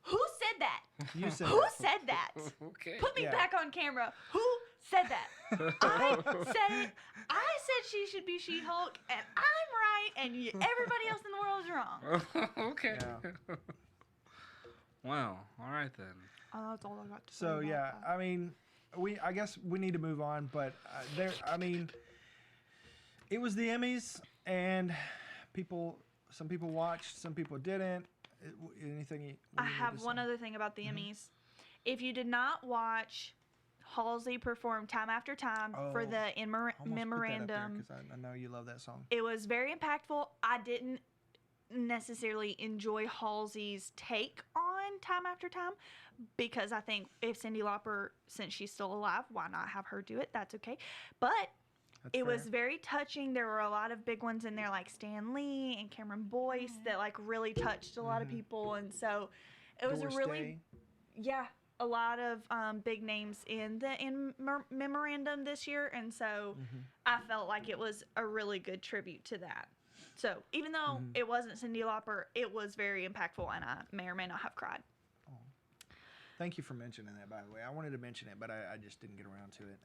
Who said that? You said Who that. said that? Okay. Put me Yeah. back on camera. Who said that? I said it. I said she should be She-Hulk, and I'm right, and everybody else in the world is wrong. Okay. Yeah. Wow. All right then. Oh, that's all I got to say. So, about yeah, that. I mean, I guess we need to move on, but it was the Emmys, and some people watched, some people didn't. Anything? I have one other thing about the Emmys. If you did not watch Halsey performed time after time for the memorandum. Because I know you love that song. It was very impactful. I didn't necessarily enjoy Halsey's take on time after time because I think if Cyndi Lauper, since she's still alive, why not have her do it? That's okay. But it was very touching. There were a lot of big ones in there like Stan Lee and Cameron Boyce that like really touched a lot of people. And so it was a lot of big names in the memorandum this year. And so I felt like it was a really good tribute to that. So even though it wasn't Cyndi Lauper, it was very impactful, and I may or may not have cried. Oh. Thank you for mentioning that, by the way. I wanted to mention it, but I just didn't get around to it,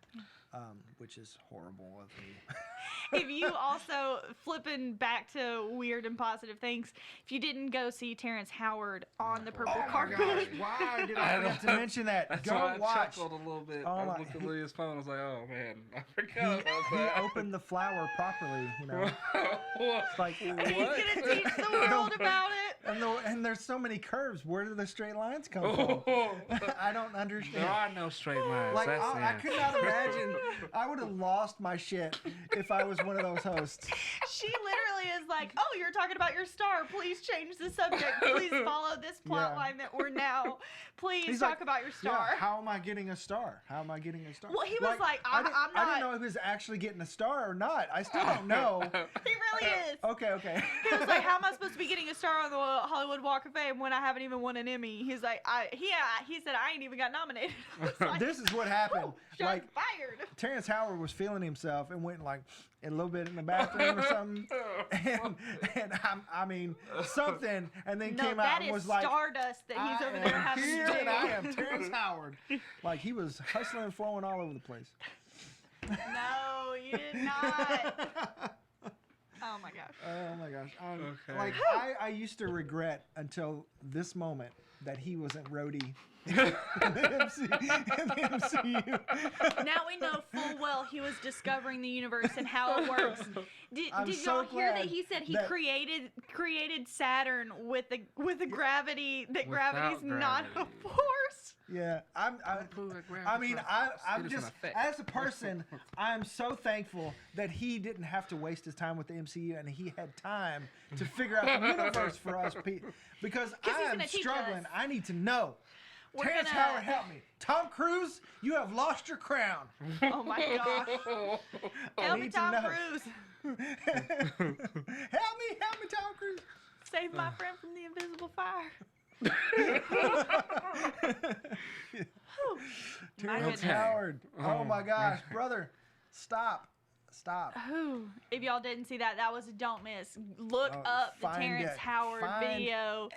which is horrible of me. If you also, flipping back to weird and positive things, if you didn't go see Terrence Howard on the purple carpet. Gosh, why did I forget to mention that? That's Go why I watch. chuckled a little bit. Oh I my- looked at Lydia's phone. I was like, oh, man, I forgot about He that. opened the flower properly, you know. What? It's like, He's going to teach the world about it. and there's so many curves. Where do the straight lines come from? I don't understand. There are no straight lines. Like, That's I could not imagine. I would have lost my shit if I was one of those hosts. She literally is like, oh, you're talking about your star. Please change the subject. Please follow this plot line that we're now. Please He's talk like, about your star. Yeah, how am I getting a star? How am I getting a star? Well, he was like, I'm I not. didn't know if he was actually getting a star or not. I still don't know. He really is. Okay. He was like, how am I supposed to be getting a star on the Hollywood Walk of Fame when I haven't even won an Emmy? He's like, he said, I ain't even got nominated. I was like, This is what happened. shots Like, fired. Terrence Howard was feeling himself and went like a little bit in the bathroom or something, and I mean something, and then No, came that out and is was like, start-dust that he's I over there am having here to do. and I am Terrence Howard. Like he was hustling and flowing all over the place. No, you did not. Oh my gosh. Oh my gosh. Okay. Like I used to regret until this moment that he wasn't Rhodey in the MCU. Now we know full well he was discovering the universe and how it works. I'm Did so y'all hear that glad he said he that- created Saturn with the gravity that gravity's not a gravity. force? Yeah, I'm just as a person, I'm so thankful that he didn't have to waste his time with the MCU and he had time to figure out the universe for us, because I he's am gonna teach struggling. us. I need to know. We're Terrence gonna- Howard, help me. Tom Cruise, you have lost your crown. Oh my gosh. Help me, need to Tom know. Cruise. Help me, Tom Cruise. Save my friend from the invisible fire. My Terrence goodness. Howard. Oh Oh, my gosh, brother. Stop. Whew. If y'all didn't see that, that was a don't miss. Look up the Find Terrence it. Howard Find video.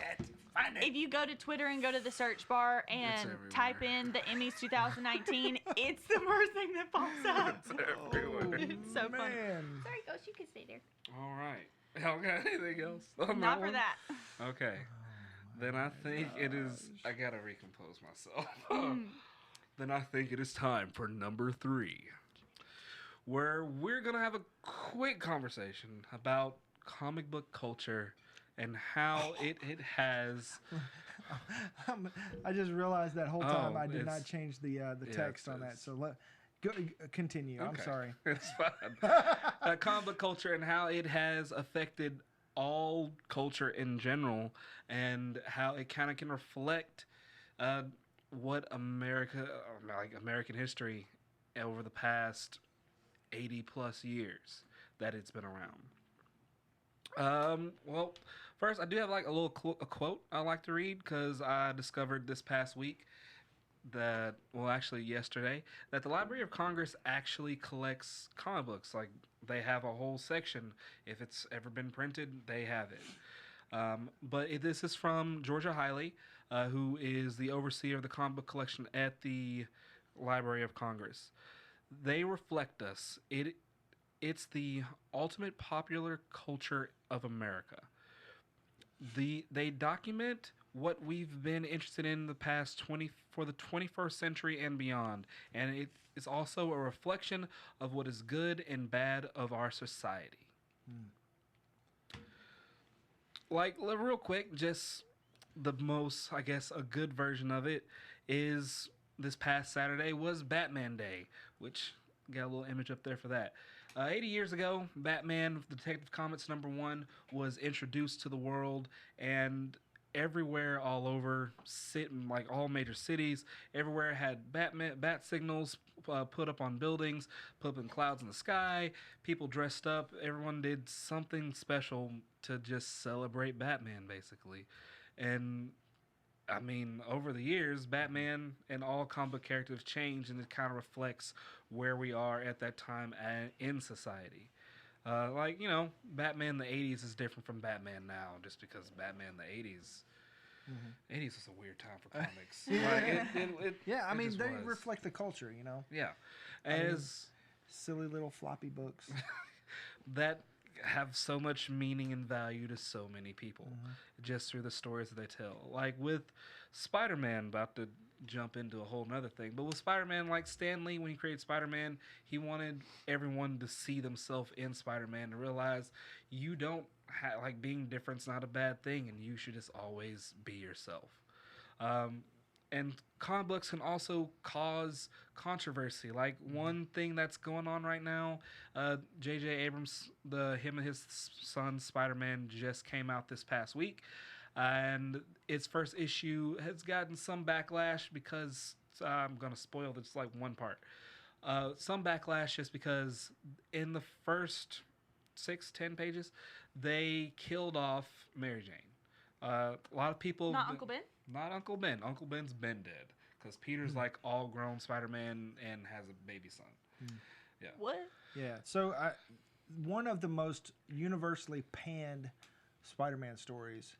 Find it. If you go to Twitter and go to the search bar and everywhere. type in the Emmys 2019, it's the first thing that pops up. Everywhere. It's so funny. Man. Sorry, Ghost, you can stay there. All right. Okay. Anything else? on Not for one? that. Okay. Then I think it is. I gotta recompose myself. Then I think it is time for number 3, where we're gonna have a quick conversation about comic book culture and how it has. I just realized that whole time Oh, I did not it's- change the text on that. it's- So continue. I'm Okay. sorry. It's fine. Comic book culture and how it has affected all culture in general, and how it kind of can reflect what American history over the past 80 plus years that it's been around. Well, first I do have like a little a quote I like to read, because I discovered this past week yesterday, that the Library of Congress actually collects comic books. Like, they have a whole section. If it's ever been printed, they have it. This is from Georgia Hiley, who is the overseer of the comic book collection at the Library of Congress. They reflect us. It's the ultimate popular culture of America. They document what we've been interested in the past for the 21st century and beyond, and it is also a reflection of what is good and bad of our society. Like, real quick, just the most, I guess, a good version of it is this past Saturday was Batman Day, which got a little image up there for that. 80 years ago, Batman Detective Comics #1 was introduced to the world, and everywhere, all over, like all major cities, everywhere had bat signals put up on buildings, put up in clouds in the sky. People dressed up. Everyone did something special to just celebrate Batman, basically. And I mean, over the years, Batman and all comic book characters changed, and it kind of reflects where we are at that time in society. Like, you know, Batman in the 80s is different from Batman now, just because Batman in the 80s... 80s was a weird time for comics. I mean, they reflect the culture, you know? Yeah. Silly little floppy books. That have so much meaning and value to so many people just through the stories that they tell. Like with Spider-Man, about to jump into a whole nother thing, but with Spider-Man, like Stan Lee, when he created Spider-Man, he wanted everyone to see themselves in Spider-Man, to realize you don't like being different's not a bad thing, and you should just always be yourself. And comic books can also cause controversy. Like one thing that's going on right now, J.J. Abrams, him and his son Spider-Man just came out this past week, and its first issue has gotten some backlash because I'm gonna spoil just like one part. Some backlash just because in the first 6-10 pages, they killed off Mary Jane. A lot of people... Not Uncle Ben? Not Uncle Ben. Uncle Ben's been dead. Because Peter's like all-grown Spider-Man and has a baby son. Yeah. What? Yeah. So one of the most universally panned Spider-Man stories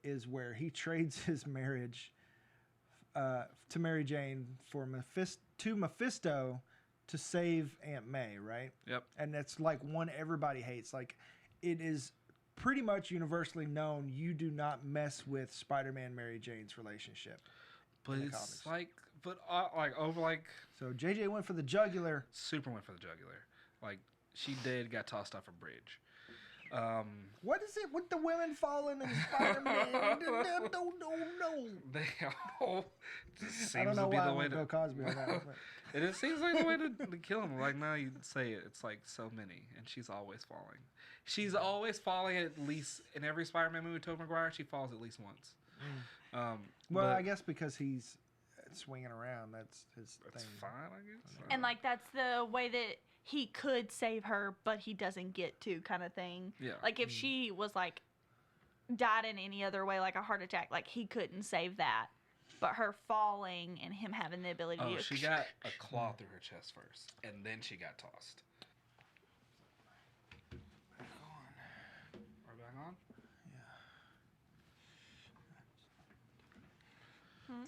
is where he trades his marriage to Mary Jane for Mephisto to save Aunt May, right? Yep. And that's like one everybody hates. Like, it is pretty much universally known you do not mess with Spider-Man Mary Jane's relationship. But it's comics. So JJ went for the jugular. Super went for the jugular. Like, she got tossed off a bridge. What is it with the women falling in Spider-Man? No. They all just I don't seems know to be why the I way went to... Bill Cosby on that. But. It just seems like the way to kill him. Like, now you say it, it's like so many, and she's always falling. She's always falling at least, in every Spider-Man movie with Tobey Maguire, she falls at least once. Well, I guess because he's swinging around, that's his that's thing. fine, I guess. And like that's the way that he could save her, but he doesn't get to, kind of thing. Yeah. Like if she was like died in any other way, like a heart attack, like he couldn't save that. But her falling and him having the ability to... she got a claw through her chest first, and then she got tossed. Back on. Are we back on? Yeah.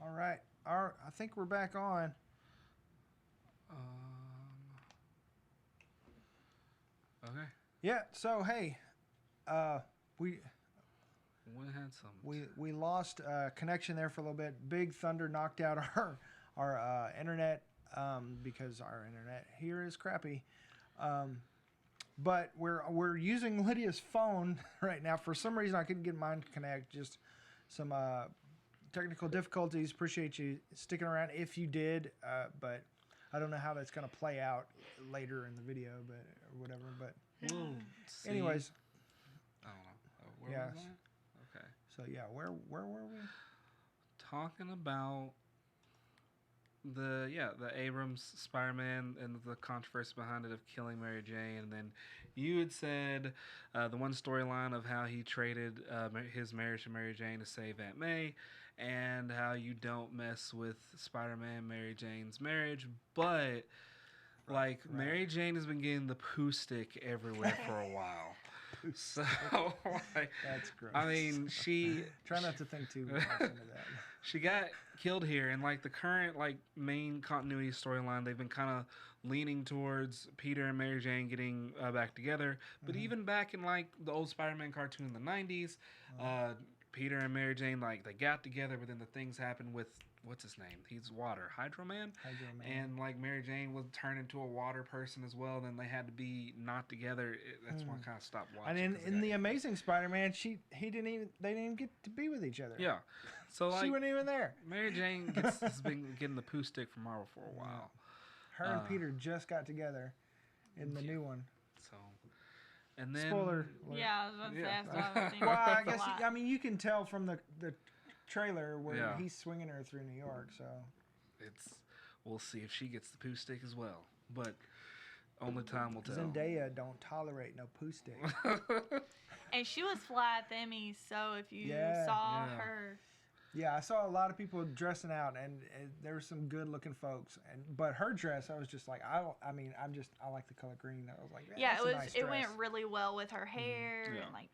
All right. I think we're back on. Okay. Yeah. So hey, we had some. We lost connection there for a little bit. Big Thunder knocked out our internet because our internet here is crappy. But we're using Lydia's phone right now. For some reason, I couldn't get mine to connect. Just some technical difficulties. Appreciate you sticking around if you did. But I don't know how that's going to play out later in the video, but or whatever. But anyways, I don't know. Where was I? Okay. So yeah, where were we? Talking about the Abrams Spider-Man and the controversy behind it of killing Mary Jane, and then you had said the one storyline of how he traded his marriage to Mary Jane to save Aunt May, and how you don't mess with Spider-Man Mary Jane's marriage, but like Mary Jane has been getting the poo stick everywhere for a while. So, like, that's gross. I mean, try not to think too much into that. She got killed here, and like the current like main continuity storyline, they've been kind of leaning towards Peter and Mary Jane getting back together. But even back in like the old Spider-Man cartoon in the 90s, Peter and Mary Jane, like they got together, but then the things happened with what's his name? He's water, Hydro Man. Hydro Man. And like Mary Jane would turn into a water person as well. Then they had to be not together. That's why I kind of stopped watching. And in the Amazing Spider-Man, they didn't even get to be with each other. Yeah, so like she wasn't even there. Mary Jane has been getting the poo stick from Marvel for a while. Her and Peter just got together in the new one. So, and then spoiler. Yeah, I was about to say, that's what I was thinking. Well, I That's a guess lot. I mean you can tell from the trailer where Yeah. he's swinging her through New York. So we'll see if she gets the poo stick as well, but only time will tell. Zendaya don't tolerate no poo stick. And she was fly at the Emmys, so if you Yeah. saw Yeah. her, Yeah, I saw a lot of people dressing out, and there were some good-looking folks. But her dress, I was just like, I like the color green. I was like, yeah, that's a nice it dress. went really well with her hair Yeah. and like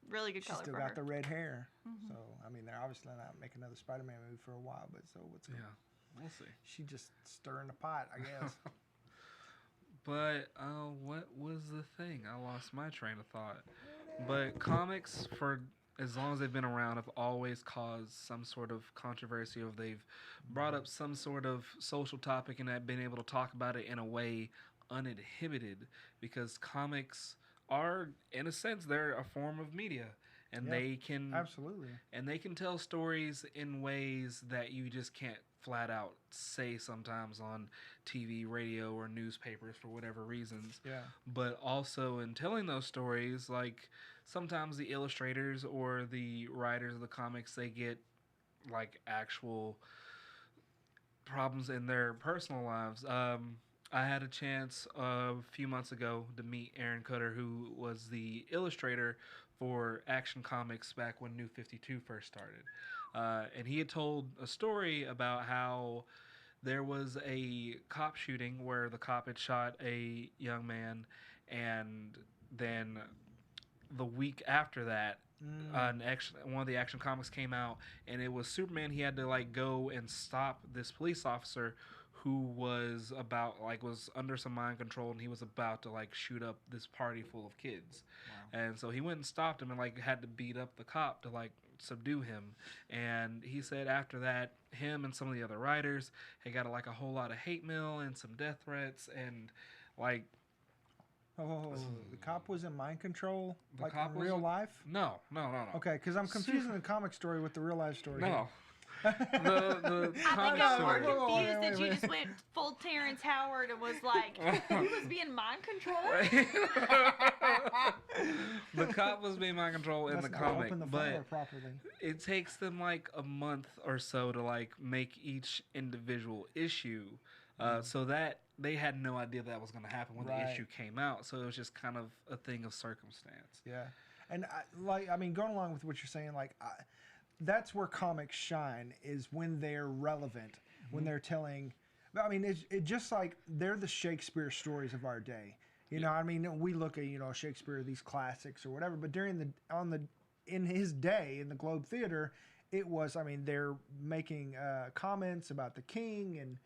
really good She color still for got her. the red hair. So I mean, they're obviously not making another Spider-Man movie for a while. But so what's going? Yeah, we'll see. She just stirring the pot, I guess. But what was the thing? I lost my train of thought. But comics, for as long as they've been around, have always caused some sort of controversy, or they've brought up some sort of social topic and have been able to talk about it in a way uninhibited, because comics are, in a sense, they're a form of media, and Yeah, they can Absolutely. and they can tell stories in ways that you just can't flat out say sometimes on TV, radio, or newspapers for whatever reasons. Yeah. But also in telling those stories, like sometimes the illustrators or the writers of the comics, they get like actual problems in their personal lives. I had a chance a few months ago to meet Aaron Cutter, who was the illustrator for Action Comics back when New 52 first started. And he had told a story about how there was a cop shooting where the cop had shot a young man, and then the week after that, one of the Action Comics came out, and it was Superman. He had to like go and stop this police officer who was under some mind control, and he was about to like shoot up this party full of kids. Wow. And so he went and stopped him and like had to beat up the cop to like subdue him. And he said after that, him and some of the other writers had got like a whole lot of hate mail and some death threats, and like Oh, the cop was in mind control, The like cop in was real in- life. no. Okay, because I'm confusing the comic story with the real life story. No. The I comic think I'm more story. confused that you wait. just went full Terrence Howard and was like, he was being mind controlled. The cop was being mind control in Must the not comic, open the but file properly. it takes them like a month or so to like make each individual issue, so that they had no idea that was going to happen when the Right. issue came out. So it was just kind of a thing of circumstance. Yeah, and going along with what you're saying, that's where comics shine, is when they're relevant, when they're telling. I mean, it just like they're the Shakespeare stories of our day. You know, I mean, we look at Shakespeare, these classics or whatever, but in his day in the Globe Theater, it was. I mean, they're making comments about the king and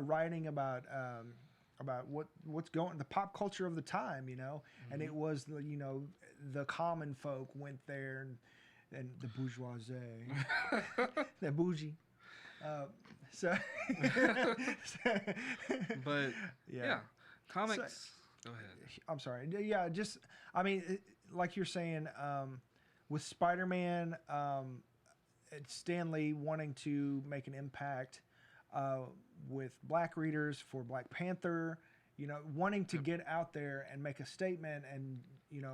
writing about what's going, the pop culture of the time, and it was the common folk went there and the bourgeoisie, the bougie. But yeah, comics. Go ahead. I'm sorry. Yeah, just I mean, like you're saying, with Spider-Man, Stan Lee wanting to make an impact with black readers for Black Panther, wanting to get out there and make a statement, and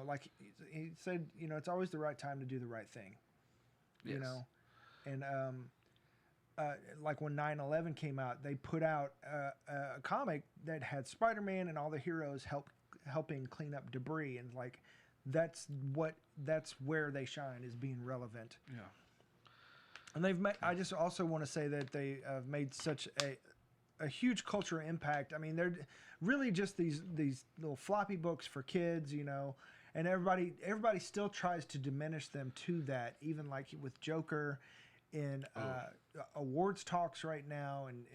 like he said, it's always the right time to do the right thing. Yes. And like when 9/11 came out, they put out a comic that had Spider-Man and all the heroes helping clean up debris, and like that's where they shine, is being relevant. Yeah. And I just also want to say that they have made such a huge cultural impact. I mean, they're really just these little floppy books for kids, and everybody still tries to diminish them to that, even like with Joker in awards talks right now, and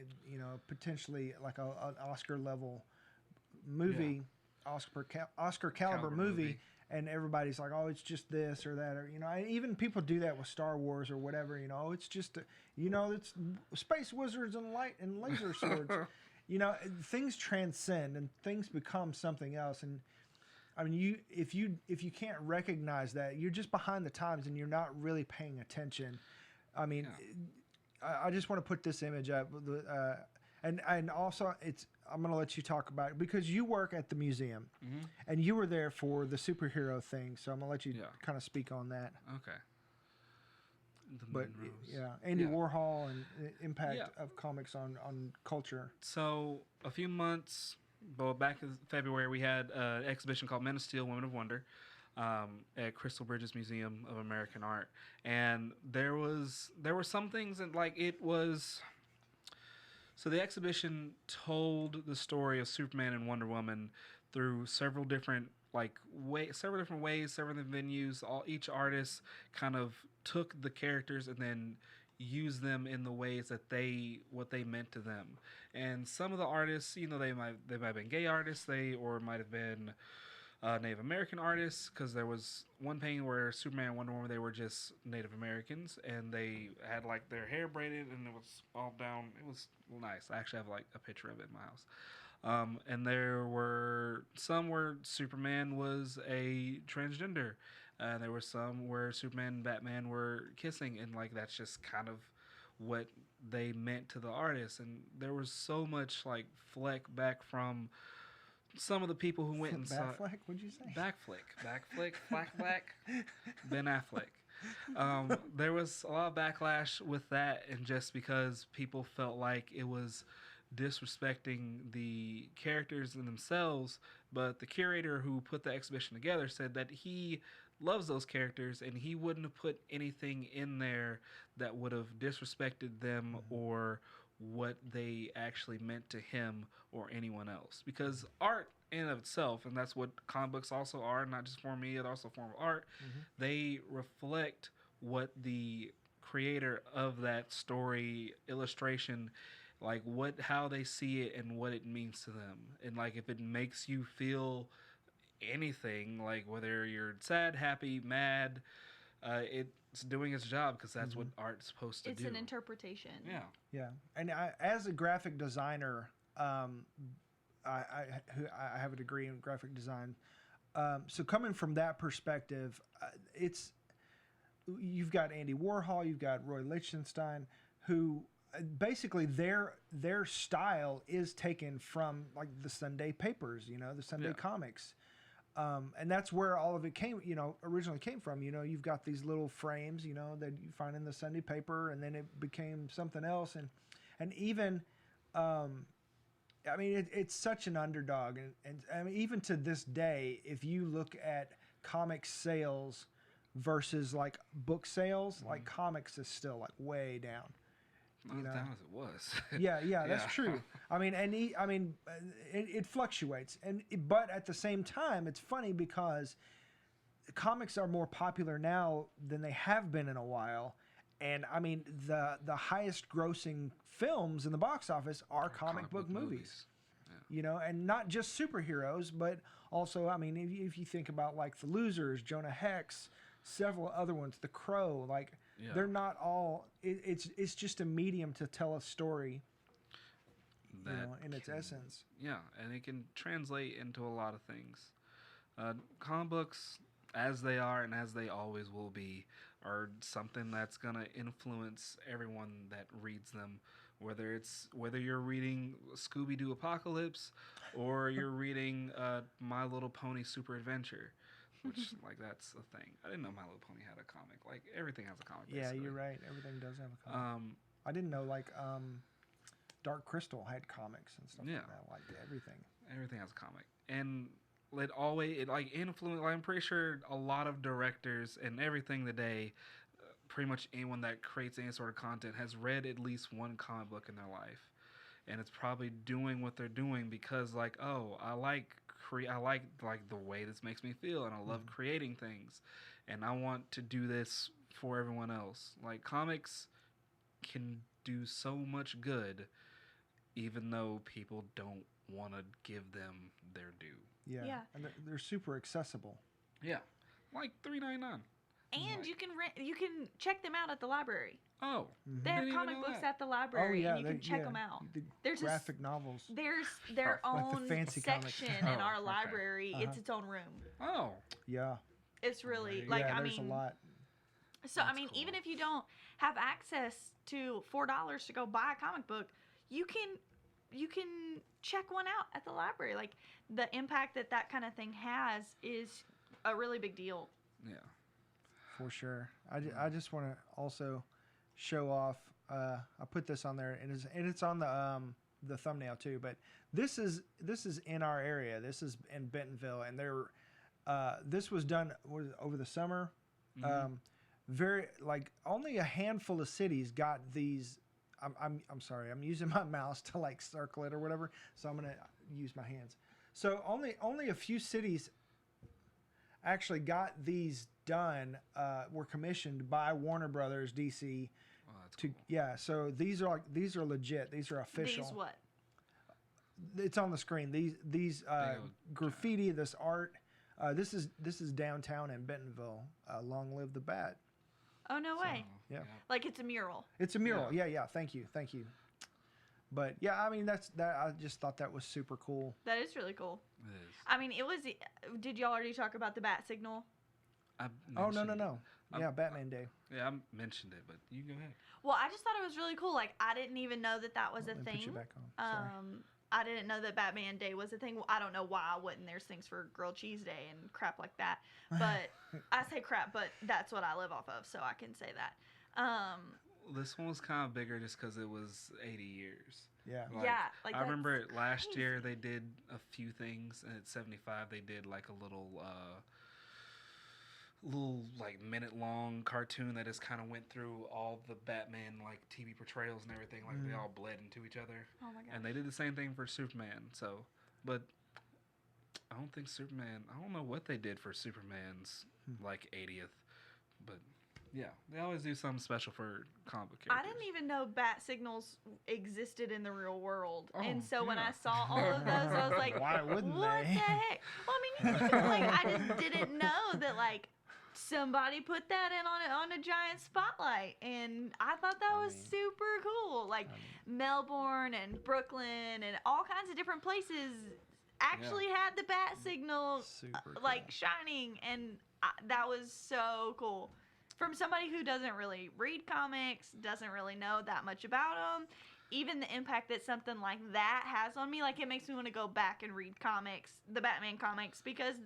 potentially like an Oscar level movie, Oscar caliber movie, and everybody's like, oh, it's just this or that, or and even people do that with Star Wars or whatever. It's just it's space wizards and light and laser swords. Things transcend and things become something else. And I mean, if you can't recognize that, you're just behind the times and you're not really paying attention. I mean, I just want to put this image up, and also I'm going to let you talk about it because you work at the museum, and you were there for the superhero thing. So I'm going to let you kind of speak on that. Okay. But Andy Warhol and the impact of comics on culture. So a few months, back in February, we had an exhibition called Men of Steel, Women of Wonder, at Crystal Bridges Museum of American Art, and there were some things that it was. So the exhibition told the story of Superman and Wonder Woman through several different ways, several different venues. Each artist kind of took the characters and then used them in the ways that what they meant to them. And some of the artists, they might have been gay artists, or might have been Native American artists, because there was one painting where Superman and Wonder Woman, they were just Native Americans, and they had their hair braided, and it was all down. It was nice. I actually have a picture of it in my house. And there were some where Superman was a transgender. There were some where Superman and Batman were kissing, and that's just kind of what they meant to the artist. And there was so much fleck back from some of the people who went and saw Batfleck, what'd you say? Backflick, black, Ben Affleck. There was a lot of backlash with that, and just because people felt like it was disrespecting the characters in themselves. But the curator who put the exhibition together said that he loves those characters and he wouldn't have put anything in there that would have disrespected them or what they actually meant to him or anyone else. Because art in and of itself, and that's what comic books also are, not just for me, they're also a form of art, they reflect what the creator of that story, illustration, how they see it and what it means to them. And if it makes you feel anything, whether you're sad, happy, mad, it's doing its job, because that's what art's supposed to do. It's an interpretation. Yeah. And as a graphic designer, I have a degree in graphic design. So coming from that perspective, you've got Andy Warhol, you've got Roy Lichtenstein, who basically their style is taken from the Sunday papers, the Sunday comics. And that's where all of it originally came from. You've got these little frames, that you find in the Sunday paper, and then it became something else. And even, it's such an underdog. And I mean, even to this day, if you look at comic sales versus book sales, comics is still way down. Not as down as it was. yeah, that's true. I mean, it fluctuates, but at the same time, it's funny because comics are more popular now than they have been in a while, and I mean the highest grossing films in the box office are comic book movies. Yeah. And not just superheroes, but also, I mean, if you think about The Losers, Jonah Hex, several other ones, The Crow, they're not all. It's just a medium to tell a story. In its essence. Yeah, and it can translate into a lot of things. Comic books, as they are and as they always will be, are something that's gonna influence everyone that reads them. Whether you're reading Scooby-Doo Apocalypse or you're reading My Little Pony Super Adventure. Which, that's a thing. I didn't know My Little Pony had a comic. Everything has a comic, basically. Yeah, you're right. Everything does have a comic. I didn't know, Dark Crystal had comics and stuff like that. Everything. Everything has a comic. And it influenced, I'm pretty sure a lot of directors and everything today, pretty much anyone that creates any sort of content has read at least one comic book in their life. And it's probably doing what they're doing because, I like the way this makes me feel, and I love creating things, and I want to do this for everyone else. Comics can do so much good, even though people don't want to give them their due. Yeah. And they're super accessible. Yeah, like $3.99. And you can check them out at the library. Oh, They have didn't even comic know books that. at the library, and you can check yeah, them out. The There's graphic novels. There's their Like the own fancy comics. section in Oh, our okay. library. It's its own room. Oh, Yeah. It's really Right. like yeah, I there's mean, a lot. so I That's mean, even cool. if you don't have access to $4 to go buy a comic book, you can check one out at the library. Like the impact that kind of thing has is a really big deal. yeah. For sure. I just want to also show off. I put this on there, and it's on the thumbnail too. But this is in our area. This is in Bentonville, and this was done over the summer. Very like only a handful of cities got these. I'm sorry. I'm using my mouse to like circle it or whatever. So I'm gonna use my hands. So only a few cities actually got these done. Were commissioned by Warner Brothers DC. Oh, that's cool. So these are legit. These are official. These what? It's on the screen. These old graffiti, this art. This is downtown in Bentonville. Long live the bat. Oh no way! Yeah. Like it's a mural. It's a mural. Yeah. Yeah. Thank you. But yeah, I mean that. I just thought that was super cool. That is really cool. It is. I mean, it was. Did you already talk about the bat signal? I Oh no. mentioned it. Yeah, Batman Day. Yeah, I mentioned it, but you go ahead. Well, I just thought it was really cool. Like I didn't even know that was a Let me thing. put you back on. Sorry. I didn't know that Batman Day was a thing. I don't know why I wouldn't. There's things for Grilled Cheese Day and crap like that. But I say crap, but that's what I live off of, so I can say that. This one was kind of bigger just because it was 80 years. Yeah. Yeah, like I remember it that's last year. crazy. They did a few things, and at 75 they did like a little like minute-long cartoon that just kind of went through all the Batman like TV portrayals and everything. Like they all bled into each other. Oh my god. And they did the same thing for Superman. So, but I don't think Superman. I don't know what they did for Superman's like 80th, but yeah, they always do something special for comic book I characters. didn't even know bat signals existed in the real world. Oh, and so when yeah. I saw all of those, I was like, Why wouldn't what they? the heck? Well, I mean, like, I just didn't know that, like, somebody put that in on a giant spotlight. And I thought that was super cool. Like, Melbourne and Brooklyn and all kinds of different places actually had the bat signal, Super like, cool. shining. And that was so cool. From somebody who doesn't really read comics, doesn't really know that much about them, even the impact that something like that has on me, like it makes me want to go back and read comics, the Batman comics, because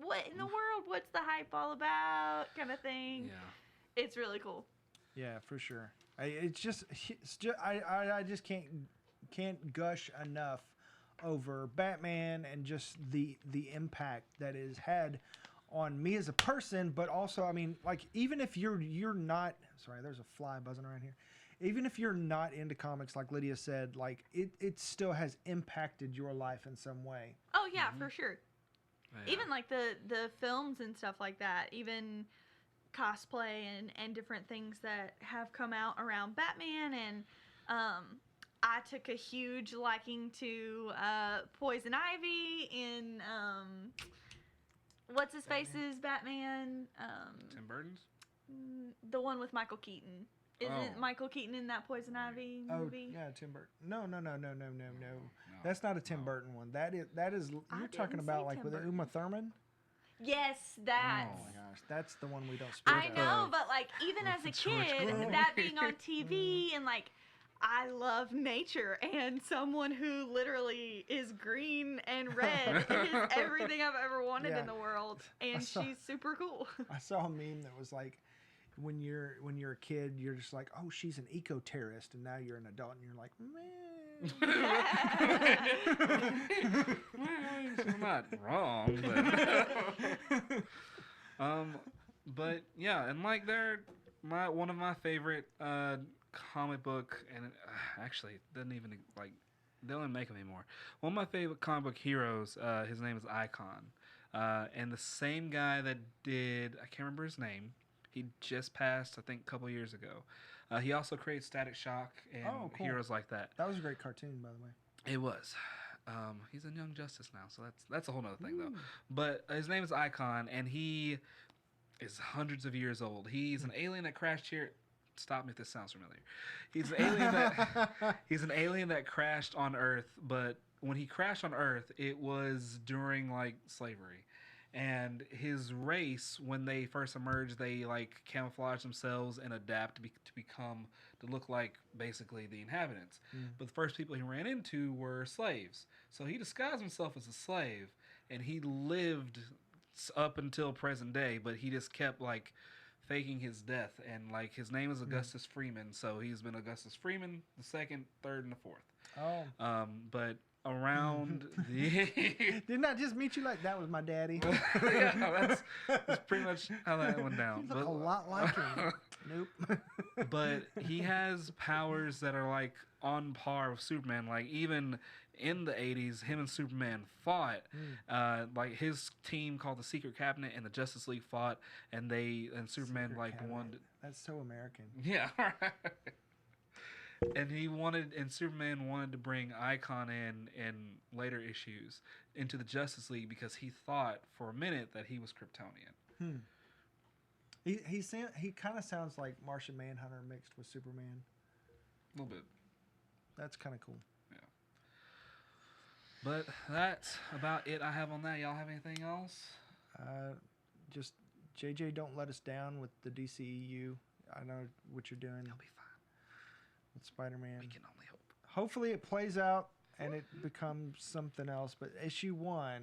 what in the world, what's the hype all about, kind of thing. Yeah. It's really cool. Yeah, for sure. I just can't gush enough over Batman and just the impact that it's had on me as a person, but also, I mean, like, even if you're not, sorry, there's a fly buzzing around here. Even if you're not into comics, like Lydia said, like, it still has impacted your life in some way. Oh, yeah, for sure. Yeah. Even, like, the films and stuff like that, even cosplay and different things that have come out around Batman, and I took a huge liking to Poison Ivy in... what's his face's Batman? Tim Burton's? The one with Michael Keaton. Isn't Oh. Michael Keaton in that Poison Ivy movie? Oh, yeah, Tim Burton. No. That's not a Tim Burton one. That is I you're talking didn't about say like Tim with Burton. Uma Thurman? Yes, that. Oh my gosh, that's the one we don't speak I of. know, but like even as a George kid, Clooney. that being on TV and like I love nature, and someone who literally is green and red is everything I've ever wanted Yeah. in the world, and saw- she's super cool. I saw a meme that was like, when you're a kid, you're just like, oh, she's an eco-terrorist, and now you're an adult, and you're like, man. Well, not wrong, but yeah, and like they're one of my favorite comic book, and actually it doesn't even like they don't make them anymore. One of my favorite comic book heroes, his name is Icon, and the same guy that did, I can't remember his name. He just passed, I think, a couple years ago. He also created Static Shock and Oh, cool. heroes like that. That was a great cartoon, by the way. It was. He's in Young Justice now, so that's a whole nother thing though. But his name is Icon, and he is hundreds of years old. He's an alien that crashed here. Stop me if this sounds familiar. He's an alien that crashed on Earth, but when he crashed on Earth, it was during like slavery. And his race, when they first emerged, they like camouflage themselves and adapt to look like basically the inhabitants. But the first people he ran into were slaves. So he disguised himself as a slave, and he lived up until present day. But he just kept like faking his death, and like his name is Augustus Freeman. So he's been Augustus Freeman, the second, third, and the fourth. Oh. But around the Didn't I just meet you like that was my daddy? yeah, that's pretty much how that went down. You look a lot like him. Nope. But he has powers that are like on par with Superman. Like even in the 80s, him and Superman fought. Like his team called the Secret Cabinet and the Justice League fought, and Superman Secret like Cabinet. won. That's so American. Yeah. And Superman wanted to bring Icon in later issues into the Justice League because he thought for a minute that he was Kryptonian. He kind of sounds like Martian Manhunter mixed with Superman. A little bit. That's kind of cool. Yeah. But that's about it I have on that. Y'all have anything else? Just JJ, don't let us down with the DCEU. I know what you're doing. They'll be fine. With Spider-Man. We can only hope. Hopefully it plays out and it becomes something else. But issue 1,